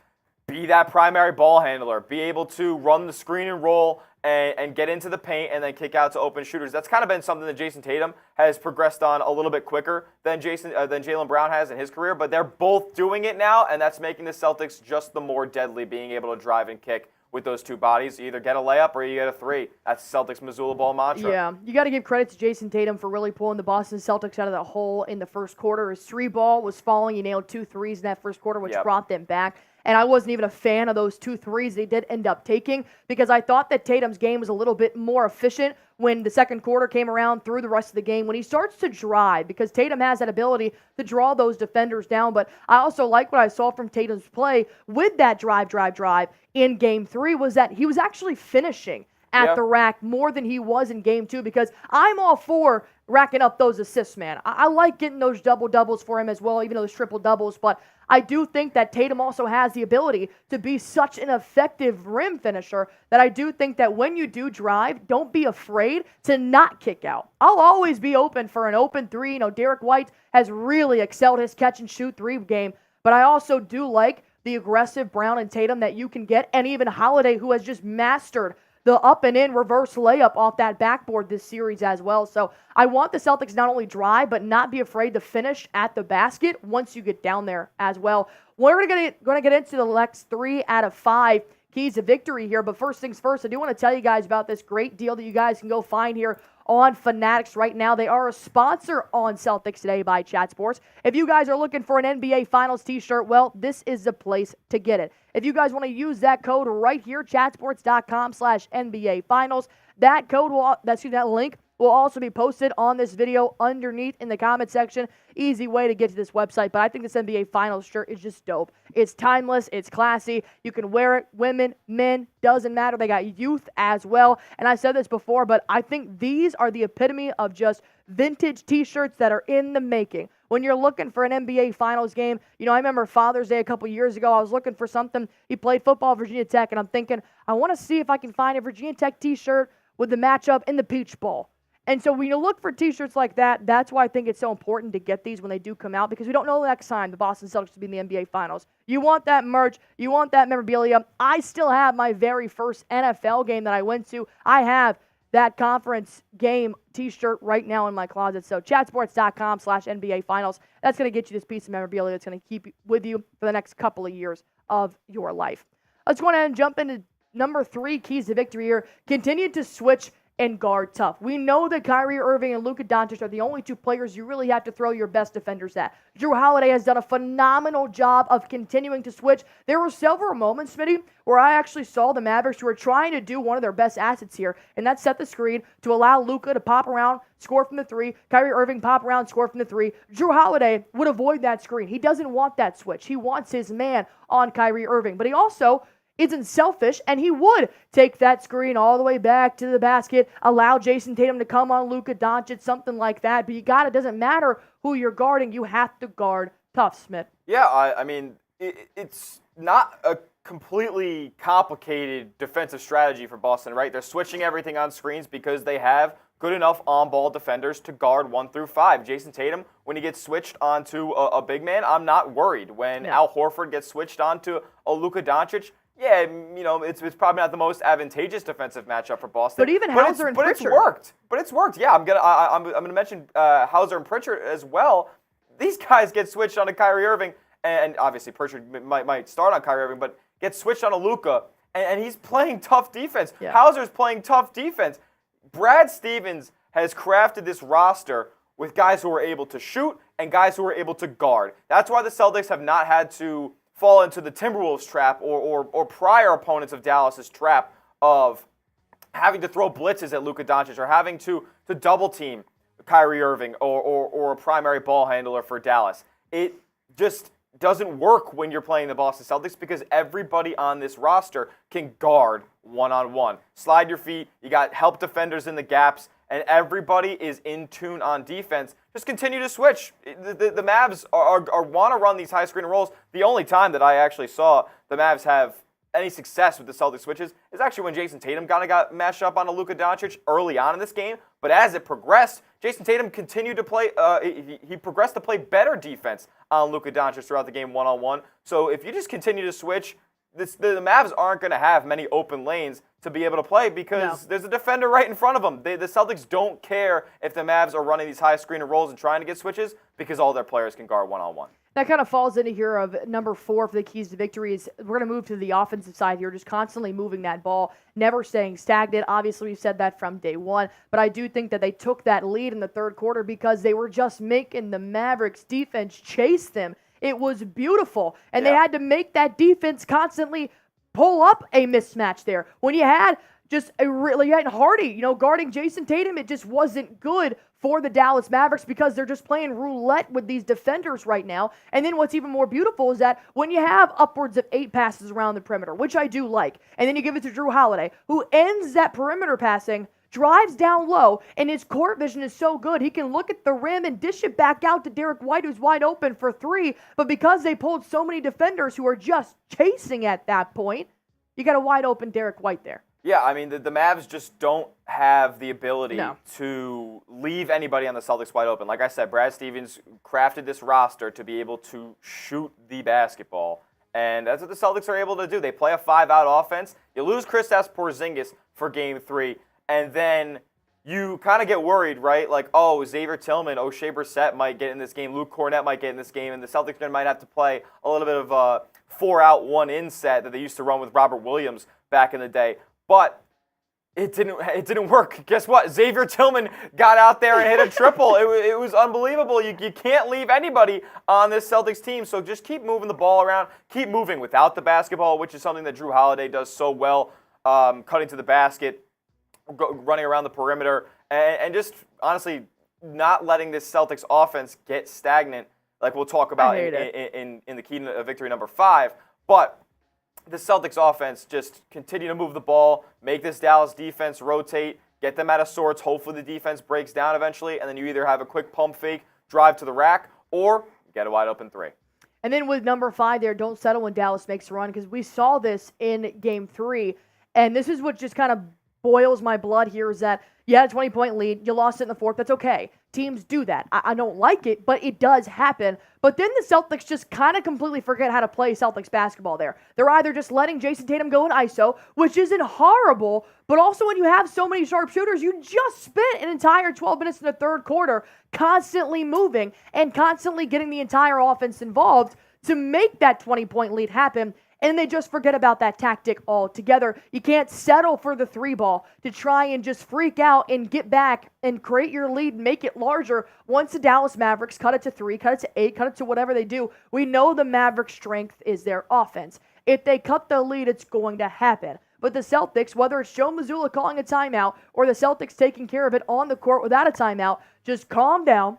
be that primary ball handler, be able to run the screen and roll and get into the paint and then kick out to open shooters. That's kind of been something that Jason Tatum has progressed on a little bit quicker than Jaylen Brown has in his career, but they're both doing it now, and that's making the Celtics just the more deadly, being able to drive and kick with those 2 bodies. You either get a layup or you get a 3. That's Celtics Mazzulla ball mantra. Yeah, you got to give credit to Jason Tatum for really pulling the Boston Celtics out of the hole in the first quarter. His 3 ball was falling. He nailed 2 threes in that first quarter, which brought them back. And I wasn't even a fan of those 2 threes they did end up taking because I thought that Tatum's game was a little bit more efficient when the second quarter came around through the rest of the game. When he starts to drive, because Tatum has that ability to draw those defenders down. But I also like what I saw from Tatum's play with that drive in Game 3 was that he was actually finishing at the rack more than he was in Game 2 because I'm all for racking up those assists, man. I like getting those double-doubles for him as well, even those triple-doubles, but I do think that Tatum also has the ability to be such an effective rim finisher that I do think that when you do drive, don't be afraid to not kick out. I'll always be open for an open 3. You know, Derek White has really excelled his catch-and-shoot 3 game, but I also do like the aggressive Brown and Tatum that you can get, and even Holiday, who has just mastered the up and in reverse layup off that backboard this series as well. So I want the Celtics not only drive, but not be afraid to finish at the basket once you get down there as well. We're going to get into the next 3 out of 5 keys to victory here. But first things first, I do want to tell you guys about this great deal that you guys can go find here on Fanatics right now. They are a sponsor on Celtics Today by Chat Sports. If you guys are looking for an NBA Finals t-shirt, well, this is the place to get it. If you guys want to use that code right here, chatsports.com/NBA Finals, that link will also be posted on this video underneath in the comment section. Easy way to get to this website, but I think this NBA Finals shirt is just dope. It's timeless, it's classy, you can wear it, women, men, doesn't matter. They got youth as well, and I said this before, but I think these are the epitome of just vintage t-shirts that are in the making. When you're looking for an NBA Finals game, you know, I remember Father's Day a couple years ago, I was looking for something. He played football at Virginia Tech, and I'm thinking, I want to see if I can find a Virginia Tech t-shirt with the matchup in the Peach Bowl. And so when you look for t-shirts like that, that's why I think it's so important to get these when they do come out, because we don't know the next time the Boston Celtics will be in the NBA Finals. You want that merch. You want that memorabilia. I still have my very first NFL game that I went to. I have that conference game t-shirt right now in my closet. So chatsports.com/NBA Finals. That's going to get you this piece of memorabilia that's going to keep with you for the next couple of years of your life. Let's go ahead and jump into number 3 keys to victory here. Continue to switch and guard tough. We know that Kyrie Irving and Luka Doncic are the only 2 players you really have to throw your best defenders at. Jrue Holiday has done a phenomenal job of continuing to switch. There were several moments, Smitty, where I actually saw the Mavericks who were trying to do one of their best assets here, and that's set the screen to allow Luka to pop around, score from the 3, Kyrie Irving pop around, score from the 3. Jrue Holiday would avoid that screen. He doesn't want that switch. He wants his man on Kyrie Irving, but he also isn't selfish, and he would take that screen all the way back to the basket, allow Jason Tatum to come on Luka Doncic, something like that. But it doesn't matter who you're guarding, you have to guard tough, Smith. Yeah, I mean, it's not a completely complicated defensive strategy for Boston, right? They're switching everything on screens because they have good enough on-ball defenders to guard 1 through 5. Jason Tatum, when he gets switched onto a big man, I'm not worried. When Al Horford gets switched onto a Luka Doncic, Yeah, it's probably not the most advantageous defensive matchup for Boston. But even Hauser and Pritchard. But it's worked. Yeah, I'm gonna mention Hauser and Pritchard as well. These guys get switched onto Kyrie Irving, and obviously Pritchard might start on Kyrie Irving, but gets switched onto Luka, and he's playing tough defense. Yeah. Hauser's playing tough defense. Brad Stevens has crafted this roster with guys who are able to shoot and guys who are able to guard. That's why the Celtics have not had to fall into the Timberwolves trap or prior opponents of Dallas's trap of having to throw blitzes at Luka Doncic or having to double team Kyrie Irving or a primary ball handler for Dallas. It just doesn't work when you're playing the Boston Celtics because everybody on this roster can guard one-on-one. Slide your feet, you got help defenders in the gaps, and everybody is in tune on defense. Just continue to switch. The Mavs want to run these high screen rolls. The only time that I actually saw the Mavs have any success with the Celtics switches is actually when Jason Tatum kind of got mashed up on a Luka Doncic early on in this game. But as it progressed, Jason Tatum continued to play. He progressed to play better defense on Luka Doncic throughout the game one-on-one. So if you just continue to switch, the Mavs aren't going to have many open lanes to be able to play because there's a defender right in front of them. The Celtics don't care if the Mavs are running these high screen rolls and trying to get switches because all their players can guard one-on-one. That kind of falls into here of number 4 for the keys to victory is we're going to move to the offensive side here, just constantly moving that ball, never staying stagnant. Obviously, we've said that from day one, but I do think that they took that lead in the third quarter because they were just making the Mavericks defense chase them. It was beautiful, and they had to make that defense constantly pull up a mismatch there. When you had just you had Hardy, guarding Jason Tatum, it just wasn't good for the Dallas Mavericks because they're just playing roulette with these defenders right now. And then what's even more beautiful is that when you have upwards of 8 passes around the perimeter, which I do like, and then you give it to Drew Holiday, who ends that perimeter passing, drives down low, and his court vision is so good, he can look at the rim and dish it back out to Derek White, who's wide open for 3. But because they pulled so many defenders who are just chasing at that point, you got a wide open Derek White there. Yeah, I mean, the Mavs just don't have the ability to leave anybody on the Celtics wide open. Like I said, Brad Stevens crafted this roster to be able to shoot the basketball. And that's what the Celtics are able to do. They play a 5-out offense. You lose Kristaps Porzingis for Game 3, and then you kind of get worried, right? Like, Xavier Tillman, O'Shea Brissett might get in this game, Luke Cornett might get in this game, and the Celtics might have to play a little bit of a 4-out, 1-in set that they used to run with Robert Williams back in the day. But it didn't work. Guess what? Xavier Tillman got out there and hit a triple. It was unbelievable. You can't leave anybody on this Celtics team. So just keep moving the ball around. Keep moving without the basketball, which is something that Drew Holiday does so well, cutting to the basket, running around the perimeter, and just honestly not letting this Celtics offense get stagnant, like we'll talk about in the key to victory number 5. But the Celtics offense just continue to move the ball, make this Dallas defense rotate, get them out of sorts. Hopefully the defense breaks down eventually, and then you either have a quick pump fake, drive to the rack, or get a wide open 3. And then with number 5 there, don't settle when Dallas makes a run, because we saw this in Game 3, and this is what just kind of boils my blood here is that you had a 20-point lead, you lost it in the fourth, that's okay. Teams do that. I don't like it, but it does happen. But then the Celtics just kind of completely forget how to play Celtics basketball there. They're either just letting Jason Tatum go in ISO, which isn't horrible, but also when you have so many sharpshooters, you just spent an entire 12 minutes in the third quarter constantly moving and constantly getting the entire offense involved to make that 20-point lead happen. And they just forget about that tactic altogether. You can't settle for the 3 ball to try and just freak out and get back and create your lead, make it larger. Once the Dallas Mavericks cut it to 3, cut it to 8, cut it to whatever they do, we know the Mavericks' strength is their offense. If they cut the lead, it's going to happen. But the Celtics, whether it's Joe Mazzulla calling a timeout or the Celtics taking care of it on the court without a timeout, just calm down,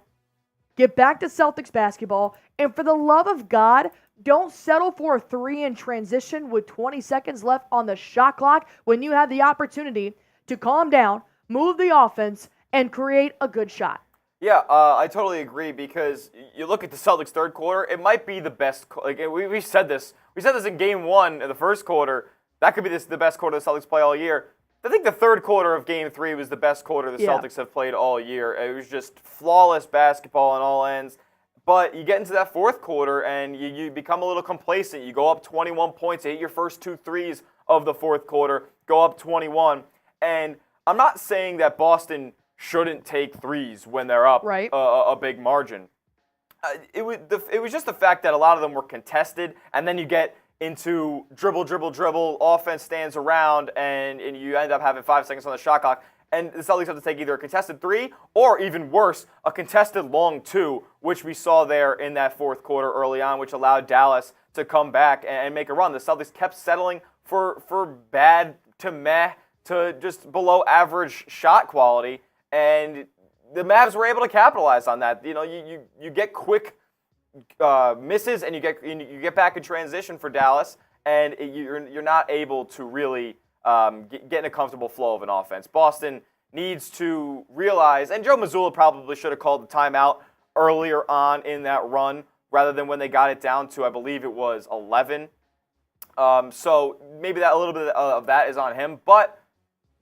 get back to Celtics basketball, and for the love of God, don't settle for a 3 in transition with 20 seconds left on the shot clock when you have the opportunity to calm down, move the offense, and create a good shot. Yeah, I totally agree because you look at the Celtics third quarter, it might be the best. Like we said this. We said this in Game 1 in the first quarter. That could be the best quarter the Celtics play all year. I think the third quarter of Game 3 was the best quarter the Celtics have played all year. It was just flawless basketball on all ends. But you get into that fourth quarter and you become a little complacent. You go up 21 points, you hit your first 2 threes of the fourth quarter, go up 21. And I'm not saying that Boston shouldn't take threes when they're up a big margin. It was just the fact that a lot of them were contested, and then you get into dribble, offense stands around, and you end up having 5 seconds on the shot clock. And the Celtics have to take either a contested 3 or, even worse, a contested long 2, which we saw there in that fourth quarter early on, which allowed Dallas to come back and make a run. The Celtics kept settling for bad to meh to just below average shot quality, and the Mavs were able to capitalize on that. You get quick misses, and you get back in transition for Dallas, and you're not able to really get in a comfortable flow of an offense. Boston needs to realize, and Joe Mazzulla probably should have called the timeout earlier on in that run rather than when they got it down to, I believe it was 11. So maybe that a little bit of that is on him, but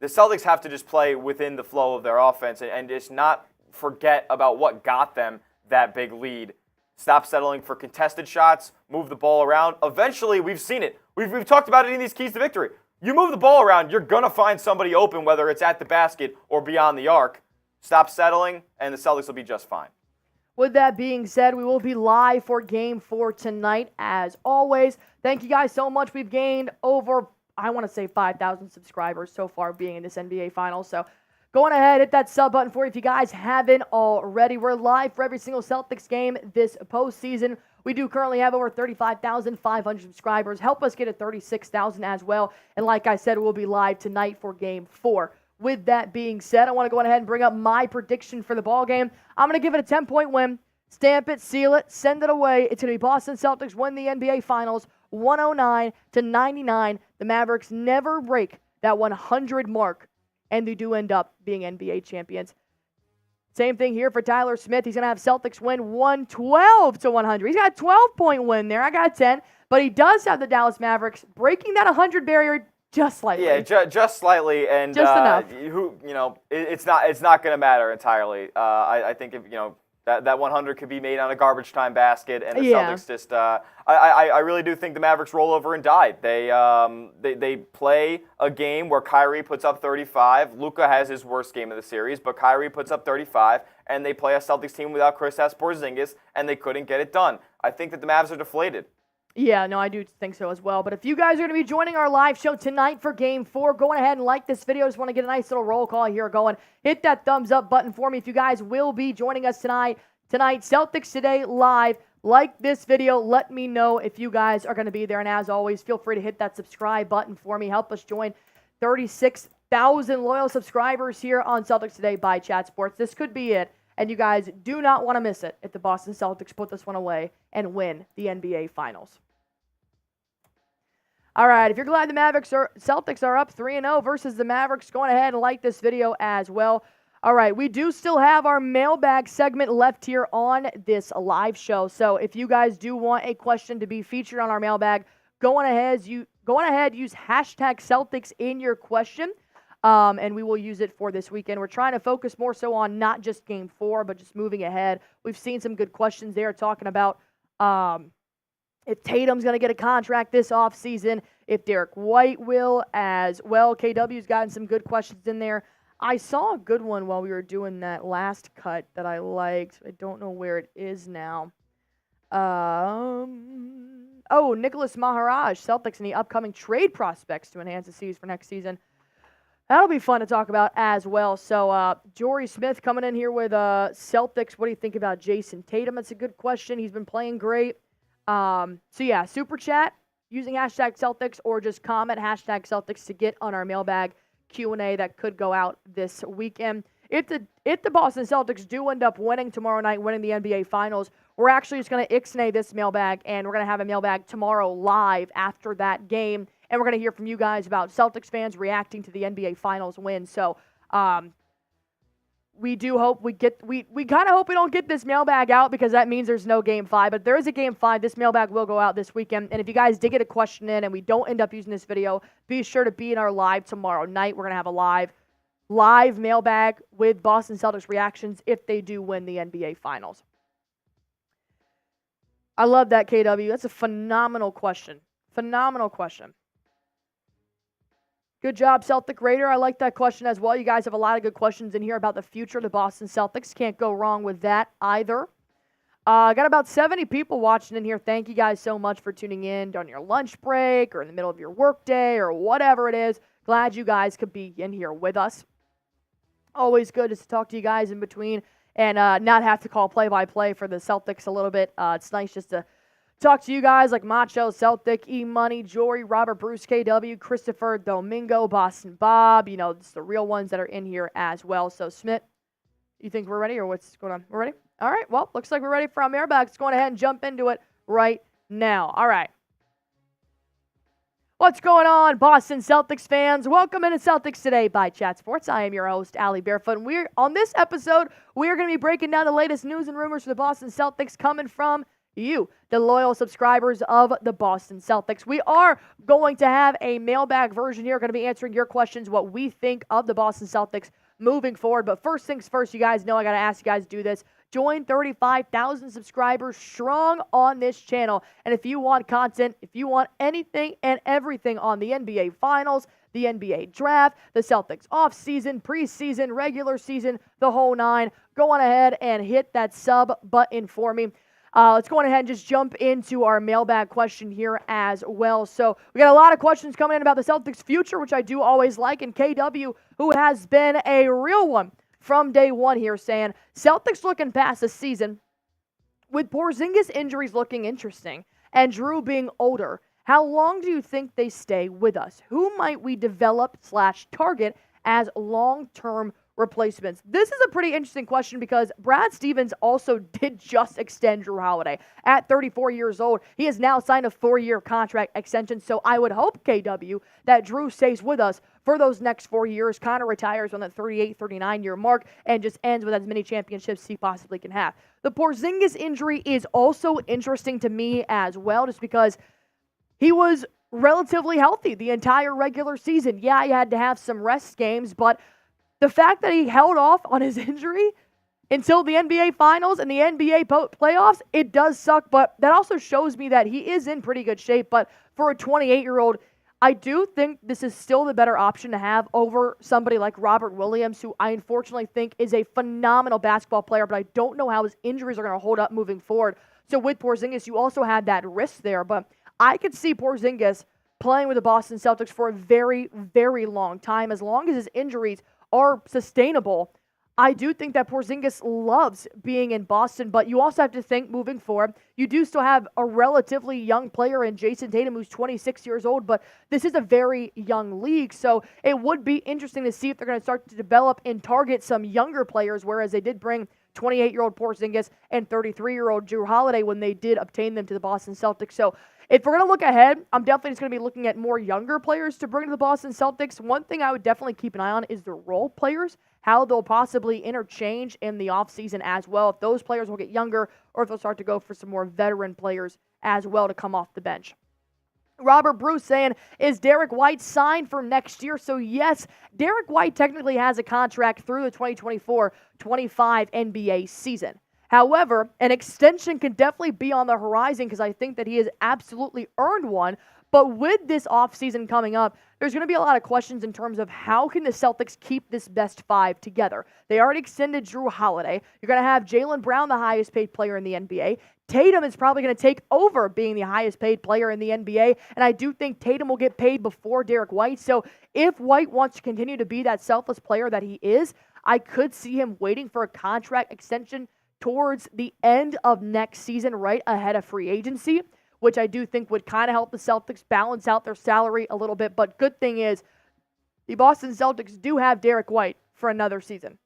the Celtics have to just play within the flow of their offense and just not forget about what got them that big lead. Stop settling for contested shots, move the ball around. Eventually, we've seen it. We've talked about it in these keys to victory. You move the ball around, you're going to find somebody open, whether it's at the basket or beyond the arc. Stop settling, and the Celtics will be just fine. With that being said, we will be live for Game 4 tonight, as always. Thank you guys so much. We've gained over, I want to say, 5,000 subscribers so far being in this NBA Finals. So go on ahead, hit that sub button for you if you guys haven't already. We're live for every single Celtics game this postseason. We do currently have over 35,500 subscribers. Help us get to 36,000 as well. And like I said, we'll be live tonight for Game 4. With that being said, I want to go ahead and bring up my prediction for the ball game. I'm going to give it a 10-point win. Stamp it, seal it, send it away. It's going to be Boston Celtics win the NBA Finals 109-99. The Mavericks never break that 100 mark, and they do end up being NBA champions. Same thing here for Tyler Smith. He's going to have Celtics win 112-100. He's got a 12-point win there. I got 10. But he does have the Dallas Mavericks breaking that 100 barrier just slightly. Yeah, just slightly. And just enough. It's not going to matter entirely. I think if that 100 could be made on a garbage time basket, and the Celtics just. I really do think the Mavericks roll over and die. They play a game where Kyrie puts up 35. Luka has his worst game of the series, but Kyrie puts up 35, and they play a Celtics team without Kristaps Porzingis, and they couldn't get it done. I think that the Mavs are deflated. Yeah, no, I do think so as well. But if you guys are going to be joining our live show tonight for Game 4, go ahead and like this video. Just want to get a nice little roll call here going. Hit that thumbs up button for me if you guys will be joining us tonight. Celtics Today live. Like this video. Let me know if you guys are going to be there. And as always, feel free to hit that subscribe button for me. Help us join 36,000 loyal subscribers here on Celtics Today by Chat Sports. This could be it. And you guys do not want to miss it if the Boston Celtics put this one away and win the NBA Finals. All right, if you're glad the Celtics are up 3-0 versus the Mavericks, go on ahead and like this video as well. All right, we do still have our mailbag segment left here on this live show. So if you guys do want a question to be featured on our mailbag, go on ahead, use hashtag Celtics in your question. And we will use it for this weekend. We're trying to focus more so on not just Game 4, but just moving ahead. We've seen some good questions there talking about if Tatum's going to get a contract this offseason, if Derek White will as well. KW's gotten some good questions in there. I saw a good one while we were doing that last cut that I liked. I don't know where it is now. Nicholas Maharaj, Celtics and the upcoming trade prospects to enhance the seas for next season. That'll be fun to talk about as well. So, Jory Smith coming in here with Celtics. What do you think about Jason Tatum? That's a good question. He's been playing great. Super chat using hashtag Celtics or just comment hashtag Celtics to get on our mailbag Q&A that could go out this weekend. If the Boston Celtics do end up winning tomorrow night, winning the NBA Finals, we're actually just going to ixnay this mailbag, and we're going to have a mailbag tomorrow live after that game. And we're going to hear from you guys about Celtics fans reacting to the NBA Finals win. So we do hope we kind of hope we don't get this mailbag out because that means there's no Game 5. But there is a Game 5. This mailbag will go out this weekend. And if you guys did get a question in and we don't end up using this video, be sure to be in our live tomorrow night. We're going to have a live mailbag with Boston Celtics reactions if they do win the NBA Finals. I love that, KW. That's a phenomenal question. Phenomenal question. Good job, Celtic Raider. I like that question as well. You guys have a lot of good questions in here about the future of the Boston Celtics. Can't go wrong with that either. I got about 70 people watching in here. Thank you guys so much for tuning in during your lunch break or in the middle of your workday or whatever it is. Glad you guys could be in here with us. Always good to talk to you guys in between and not have to call play-by-play for the Celtics a little bit. It's nice just to talk to you guys like Macho, Celtic, E-Money, Jory, Robert Bruce, KW, Christopher, Domingo, Boston Bob. You know, it's the real ones that are in here as well. So, Smith, you think we're ready or what's going on? We're ready? All right. Well, looks like we're ready for our mailbag. Let's go ahead and jump into it right now. All right. What's going on, Boston Celtics fans? Welcome into Celtics Today by Chat Sports. I am your host, Allie Barefoot. And on this episode, we are going to be breaking down the latest news and rumors for the Boston Celtics coming from you, the loyal subscribers of the Boston Celtics. We are going to have a mailbag version here. We're going to be answering your questions, what we think of the Boston Celtics moving forward. But first things first, you guys know I got to ask you guys to do this. Join 35,000 subscribers strong on this channel. And if you want content, if you want anything and everything on the NBA Finals, the NBA Draft, the Celtics offseason, preseason, regular season, the whole nine, go on ahead and hit that sub button for me. Let's go on ahead and just jump into our mailbag question here as well. So we got a lot of questions coming in about the Celtics' future, which I do always like. And KW, who has been a real one from day one here, saying, Celtics looking past the season, with Porzingis injuries looking interesting and Drew being older, how long do you think they stay with us? Who might we develop/target as long-term replacements? This is a pretty interesting question because Brad Stevens also did just extend Drew Holiday at 34 years old. He has now signed a 4-year contract extension, so I would hope, KW, that Drew stays with us for those next 4 years, kind of retires on that 38, 39-year mark, and just ends with as many championships as he possibly can have. The Porzingis injury is also interesting to me as well, just because he was relatively healthy the entire regular season. Yeah, he had to have some rest games, but the fact that he held off on his injury until the NBA Finals and the NBA playoffs, it does suck, but that also shows me that he is in pretty good shape. But for a 28-year-old, I do think this is still the better option to have over somebody like Robert Williams, who I unfortunately think is a phenomenal basketball player, but I don't know how his injuries are going to hold up moving forward. So with Porzingis, you also had that risk there, but I could see Porzingis playing with the Boston Celtics for a very, very long time, as long as his injuries are sustainable. I do think that Porzingis loves being in Boston, but you also have to think moving forward, you do still have a relatively young player in Jason Tatum who's 26 years old, but this is a very young league, so it would be interesting to see if they're going to start to develop and target some younger players, whereas they did bring 28-year-old Porzingis and 33-year-old Drew Holiday when they did obtain them to the Boston Celtics. So if we're going to look ahead, I'm definitely just going to be looking at more younger players to bring to the Boston Celtics. One thing I would definitely keep an eye on is the role players, how they'll possibly interchange in the offseason as well. If those players will get younger or if they'll start to go for some more veteran players as well to come off the bench. Robert Bruce saying, is Derek White signed for next year? So yes, Derek White technically has a contract through the 2024-25 NBA season. However, an extension can definitely be on the horizon because I think that he has absolutely earned one. But with this offseason coming up, there's going to be a lot of questions in terms of how can the Celtics keep this best five together. They already extended Drew Holiday. You're going to have Jaylen Brown, the highest paid player in the NBA. Tatum is probably going to take over being the highest paid player in the NBA, and I do think Tatum will get paid before Derek White. So if White wants to continue to be that selfless player that he is, I could see him waiting for a contract extension towards the end of next season, right ahead of free agency, which I do think would kind of help the Celtics balance out their salary a little bit. But good thing is, the Boston Celtics do have Derek White for another season.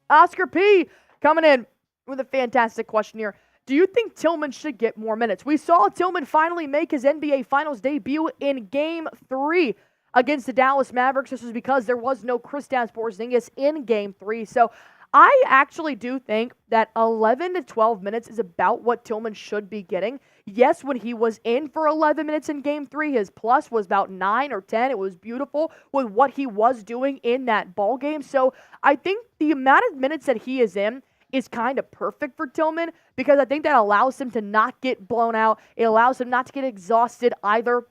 Oscar P. coming in with a fantastic question here. Do you think Tillman should get more minutes? We saw Tillman finally make his NBA Finals debut in Game 3 against the Dallas Mavericks. This was because there was no Kristaps Porzingis in Game 3. So I actually do think that 11 to 12 minutes is about what Tillman should be getting. Yes, when he was in for 11 minutes in Game 3, his plus was about 9 or 10. It was beautiful with what he was doing in that ball game. So I think the amount of minutes that he is in is kind of perfect for Tillman because I think that allows him to not get blown out. It allows him not to get exhausted either.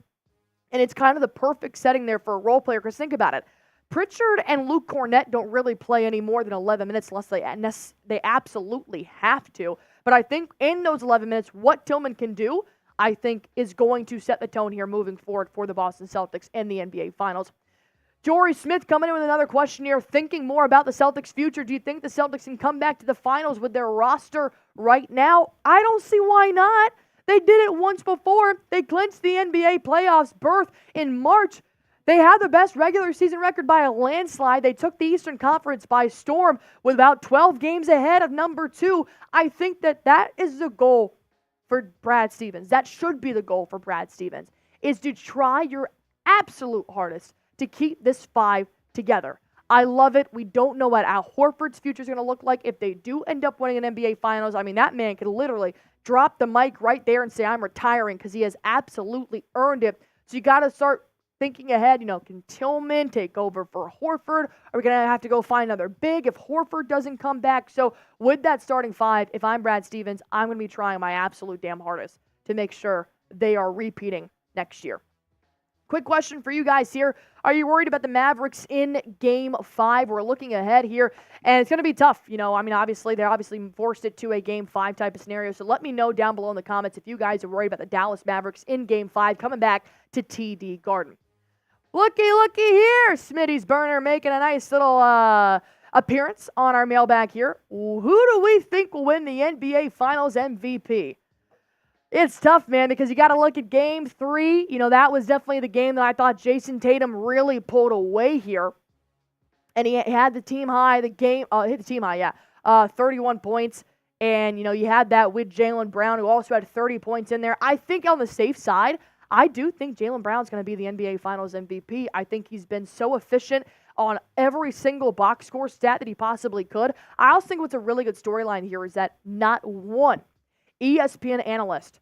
And it's kind of the perfect setting there for a role player because think about it. Pritchard and Luke Cornett don't really play any more than 11 minutes unless they absolutely have to. But I think in those 11 minutes, what Tillman can do, I think, is going to set the tone here moving forward for the Boston Celtics in the NBA Finals. Jory Smith coming in with another question here. Thinking more about the Celtics' future, do you think the Celtics can come back to the finals with their roster right now? I don't see why not. They did it once before. They clinched the NBA playoffs berth in March. They have the best regular season record by a landslide. They took the Eastern Conference by storm with about 12 games ahead of number 2. I think that is the goal for Brad Stevens. That should be the goal for Brad Stevens, is to try your absolute hardest to keep this 5 together. I love it. We don't know what Al Horford's future is going to look like if they do end up winning an NBA Finals. I mean, that man could literally drop the mic right there and say, I'm retiring, because he has absolutely earned it. So you got to start thinking ahead. Can Tillman take over for Horford? Are we going to have to go find another big if Horford doesn't come back? So with that starting 5, if I'm Brad Stevens, I'm going to be trying my absolute damn hardest to make sure they are repeating next year. Quick question for you guys here. Are you worried about the Mavericks in Game 5? We're looking ahead here, and it's going to be tough. Obviously, they're forced it to a Game 5 type of scenario. So let me know down below in the comments if you guys are worried about the Dallas Mavericks in Game 5 coming back to TD Garden. Looky here. Smitty's Burner making a nice little appearance on our mailbag here. Who do we think will win the NBA Finals MVP? It's tough, man, because you got to look at Game 3. That was definitely the game that I thought Jason Tatum really pulled away here. And he had the team high, hit the team high, 31 points. And, you had that with Jaylen Brown, who also had 30 points in there. I think on the safe side, I do think Jaylen Brown's going to be the NBA Finals MVP. I think he's been so efficient on every single box score stat that he possibly could. I also think what's a really good storyline here is that not one ESPN analyst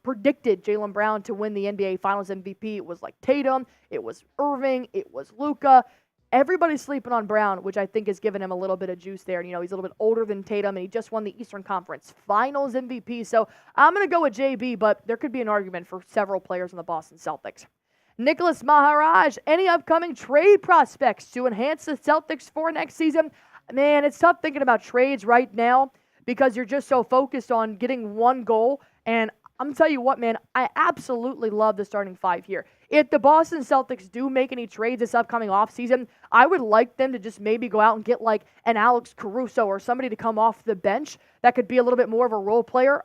predicted Jaylen Brown to win the NBA Finals MVP. It was like Tatum, it was Irving, it was Luka. Everybody's sleeping on Brown, which I think has given him a little bit of juice there. He's a little bit older than Tatum, and he just won the Eastern Conference Finals MVP. So I'm going to go with JB, but there could be an argument for several players in the Boston Celtics. Nicholas Maharaj, any upcoming trade prospects to enhance the Celtics for next season? Man, it's tough thinking about trades right now because you're just so focused on getting one goal. And I'm going to tell you what, man, I absolutely love the starting 5 here. If the Boston Celtics do make any trades this upcoming offseason, I would like them to just maybe go out and get like an Alex Caruso or somebody to come off the bench that could be a little bit more of a role player.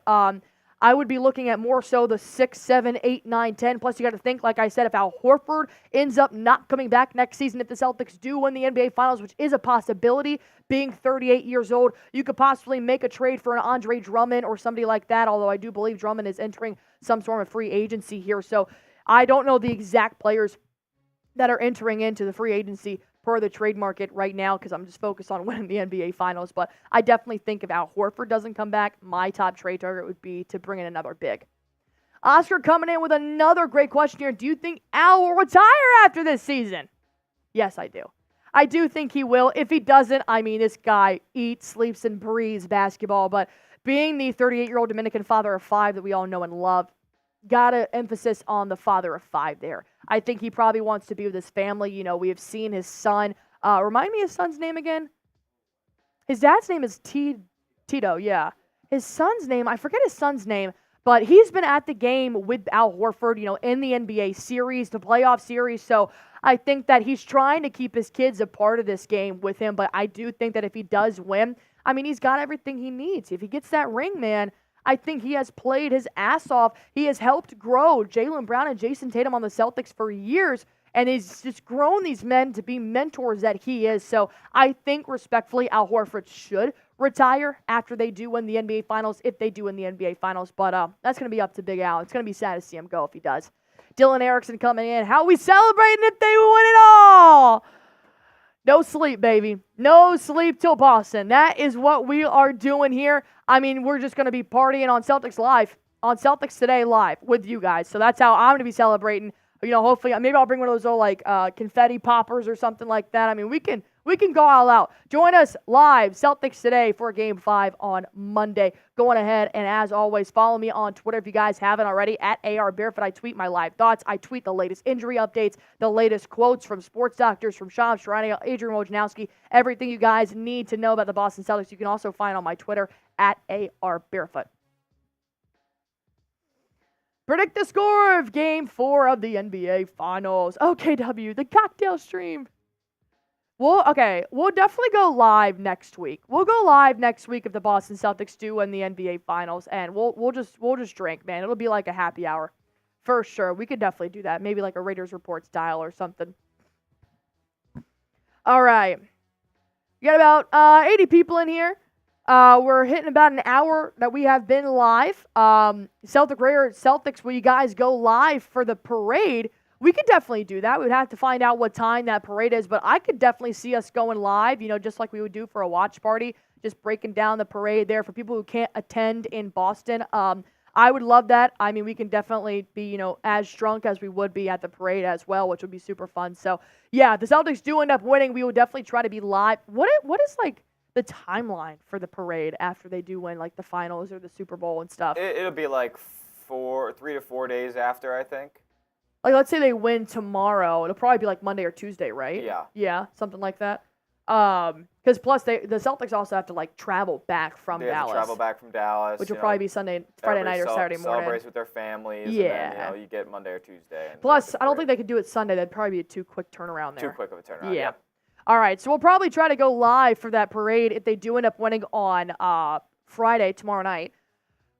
I would be looking at more so the 6, 7, 8, 9, 10. Plus, you got to think, like I said, if Al Horford ends up not coming back next season, if the Celtics do win the NBA Finals, which is a possibility, being 38 years old, you could possibly make a trade for an Andre Drummond or somebody like that, although I do believe Drummond is entering some sort of free agency here. So I don't know the exact players that are entering into the free agency per the trade market right now because I'm just focused on winning the NBA Finals. But I definitely think if Al Horford doesn't come back, my top trade target would be to bring in another big. Oscar coming in with another great question here. Do you think Al will retire after this season? Yes, I do. I do think he will. If he doesn't, this guy eats, sleeps, and breathes basketball. But being the 38-year-old Dominican father of 5 that we all know and love, got to emphasis on the father of 5 there. I think he probably wants to be with his family. We have seen his son. Remind me his son's name again? His dad's name is Tito, yeah. His son's name, I forget his son's name, but he's been at the game with Al Horford, in the NBA series, the playoff series. So I think that he's trying to keep his kids a part of this game with him. But I do think that if he does win, he's got everything he needs. If he gets that ring, man, I think he has played his ass off. He has helped grow Jaylen Brown and Jason Tatum on the Celtics for years, and he's just grown these men to be mentors that he is. So I think, respectfully, Al Horford should retire after they do win the NBA Finals, if they do win the NBA Finals. But that's going to be up to Big Al. It's going to be sad to see him go if he does. Dylan Erickson coming in. How are we celebrating if they win it all? No sleep, baby. No sleep till Boston. That is what we are doing here. We're just going to be partying on Celtics Live, on Celtics Today Live with you guys. So that's how I'm going to be celebrating hopefully maybe I'll bring one of those little like confetti poppers or something like that. I mean, we can go all out. Join us live, Celtics Today, for Game 5 on Monday. Going ahead, and as always, follow me on Twitter if you guys haven't already, at AR Barefoot. I tweet my live thoughts. I tweet the latest injury updates, the latest quotes from sports doctors, from Shams Charania, Adrian Wojnarowski, everything you guys need to know about the Boston Celtics. You can also find on my Twitter, at AR Barefoot. Predict the score of Game 4 of the NBA Finals. OKW, the cocktail stream. We'll definitely go live next week. We'll go live next week if the Boston Celtics do win the NBA Finals, and we'll just drink, man. It'll be like a happy hour, for sure. We could definitely do that. Maybe like a Raiders Report style or something. All right, we got about 80 people in here. We're hitting about an hour that we have been live. Celtics, will you guys go live for the parade? We could definitely do that. We would have to find out what time that parade is, but I could definitely see us going live, just like we would do for a watch party, just breaking down the parade there for people who can't attend in Boston. I would love that. I mean, we can definitely be, as drunk as we would be at the parade as well, which would be super fun. So, yeah, if the Celtics do end up winning, we would definitely try to be live. What is like the timeline for the parade after they do win, like the finals or the Super Bowl and stuff? It'll be like 3 to 4 days after, I think. Like, let's say they win tomorrow. It'll probably be like Monday or Tuesday, right? Yeah. Yeah, something like that. Because plus the Celtics also have to like travel back from Dallas. They have to travel back from Dallas, which will probably be Friday night or Saturday morning. Celebrates with their families. Yeah. And then, you get Monday or Tuesday. Plus, I don't think they could do it Sunday. That'd probably be a too quick turnaround there. Too quick of a turnaround. Yeah. All right, so we'll probably try to go live for that parade if they do end up winning on Friday, tomorrow night,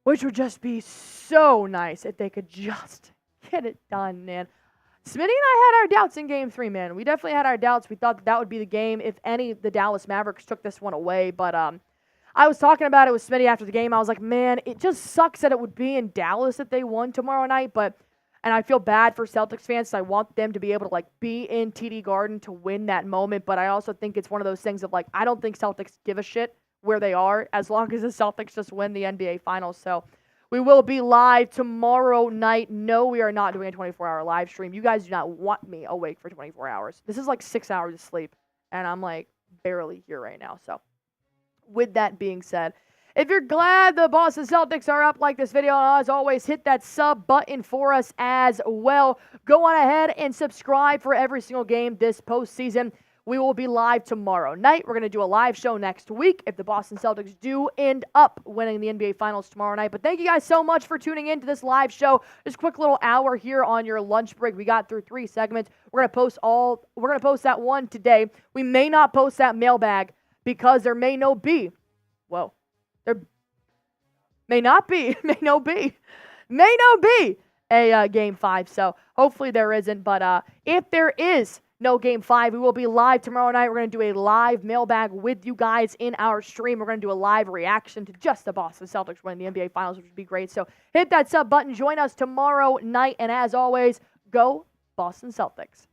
which would just be so nice if they could just get it done, man. Smitty and I had our doubts in Game 3, man. We definitely had our doubts. We thought that would be the game if the Dallas Mavericks took this one away. But I was talking about it with Smitty after the game. I was like, man, it just sucks that it would be in Dallas if they won tomorrow night. And I feel bad for Celtics fans. I want them to be able to be in TD Garden to win that moment. But I also think it's one of those things of I don't think Celtics give a shit where they are as long as the Celtics just win the NBA Finals. So we will be live tomorrow night. No, we are not doing a 24-hour live stream. You guys do not want me awake for 24 hours. This is like 6 hours of sleep, and I'm barely here right now. So with that being said, if you're glad the Boston Celtics are up, like this video, and as always, hit that sub button for us as well. Go on ahead and subscribe for every single game this postseason. We will be live tomorrow night. We're going to do a live show next week if the Boston Celtics do end up winning the NBA Finals tomorrow night. But thank you guys so much for tuning in to this live show. Just a quick little hour here on your lunch break. We got through 3 segments. We're going to post that one today. We may not post that mailbag because there may not be a Game 5. So hopefully there isn't. But if there is no Game 5, we will be live tomorrow night. We're going to do a live mailbag with you guys in our stream. We're going to do a live reaction to just the Boston Celtics winning the NBA Finals, which would be great. So hit that sub button. Join us tomorrow night. And as always, go Boston Celtics.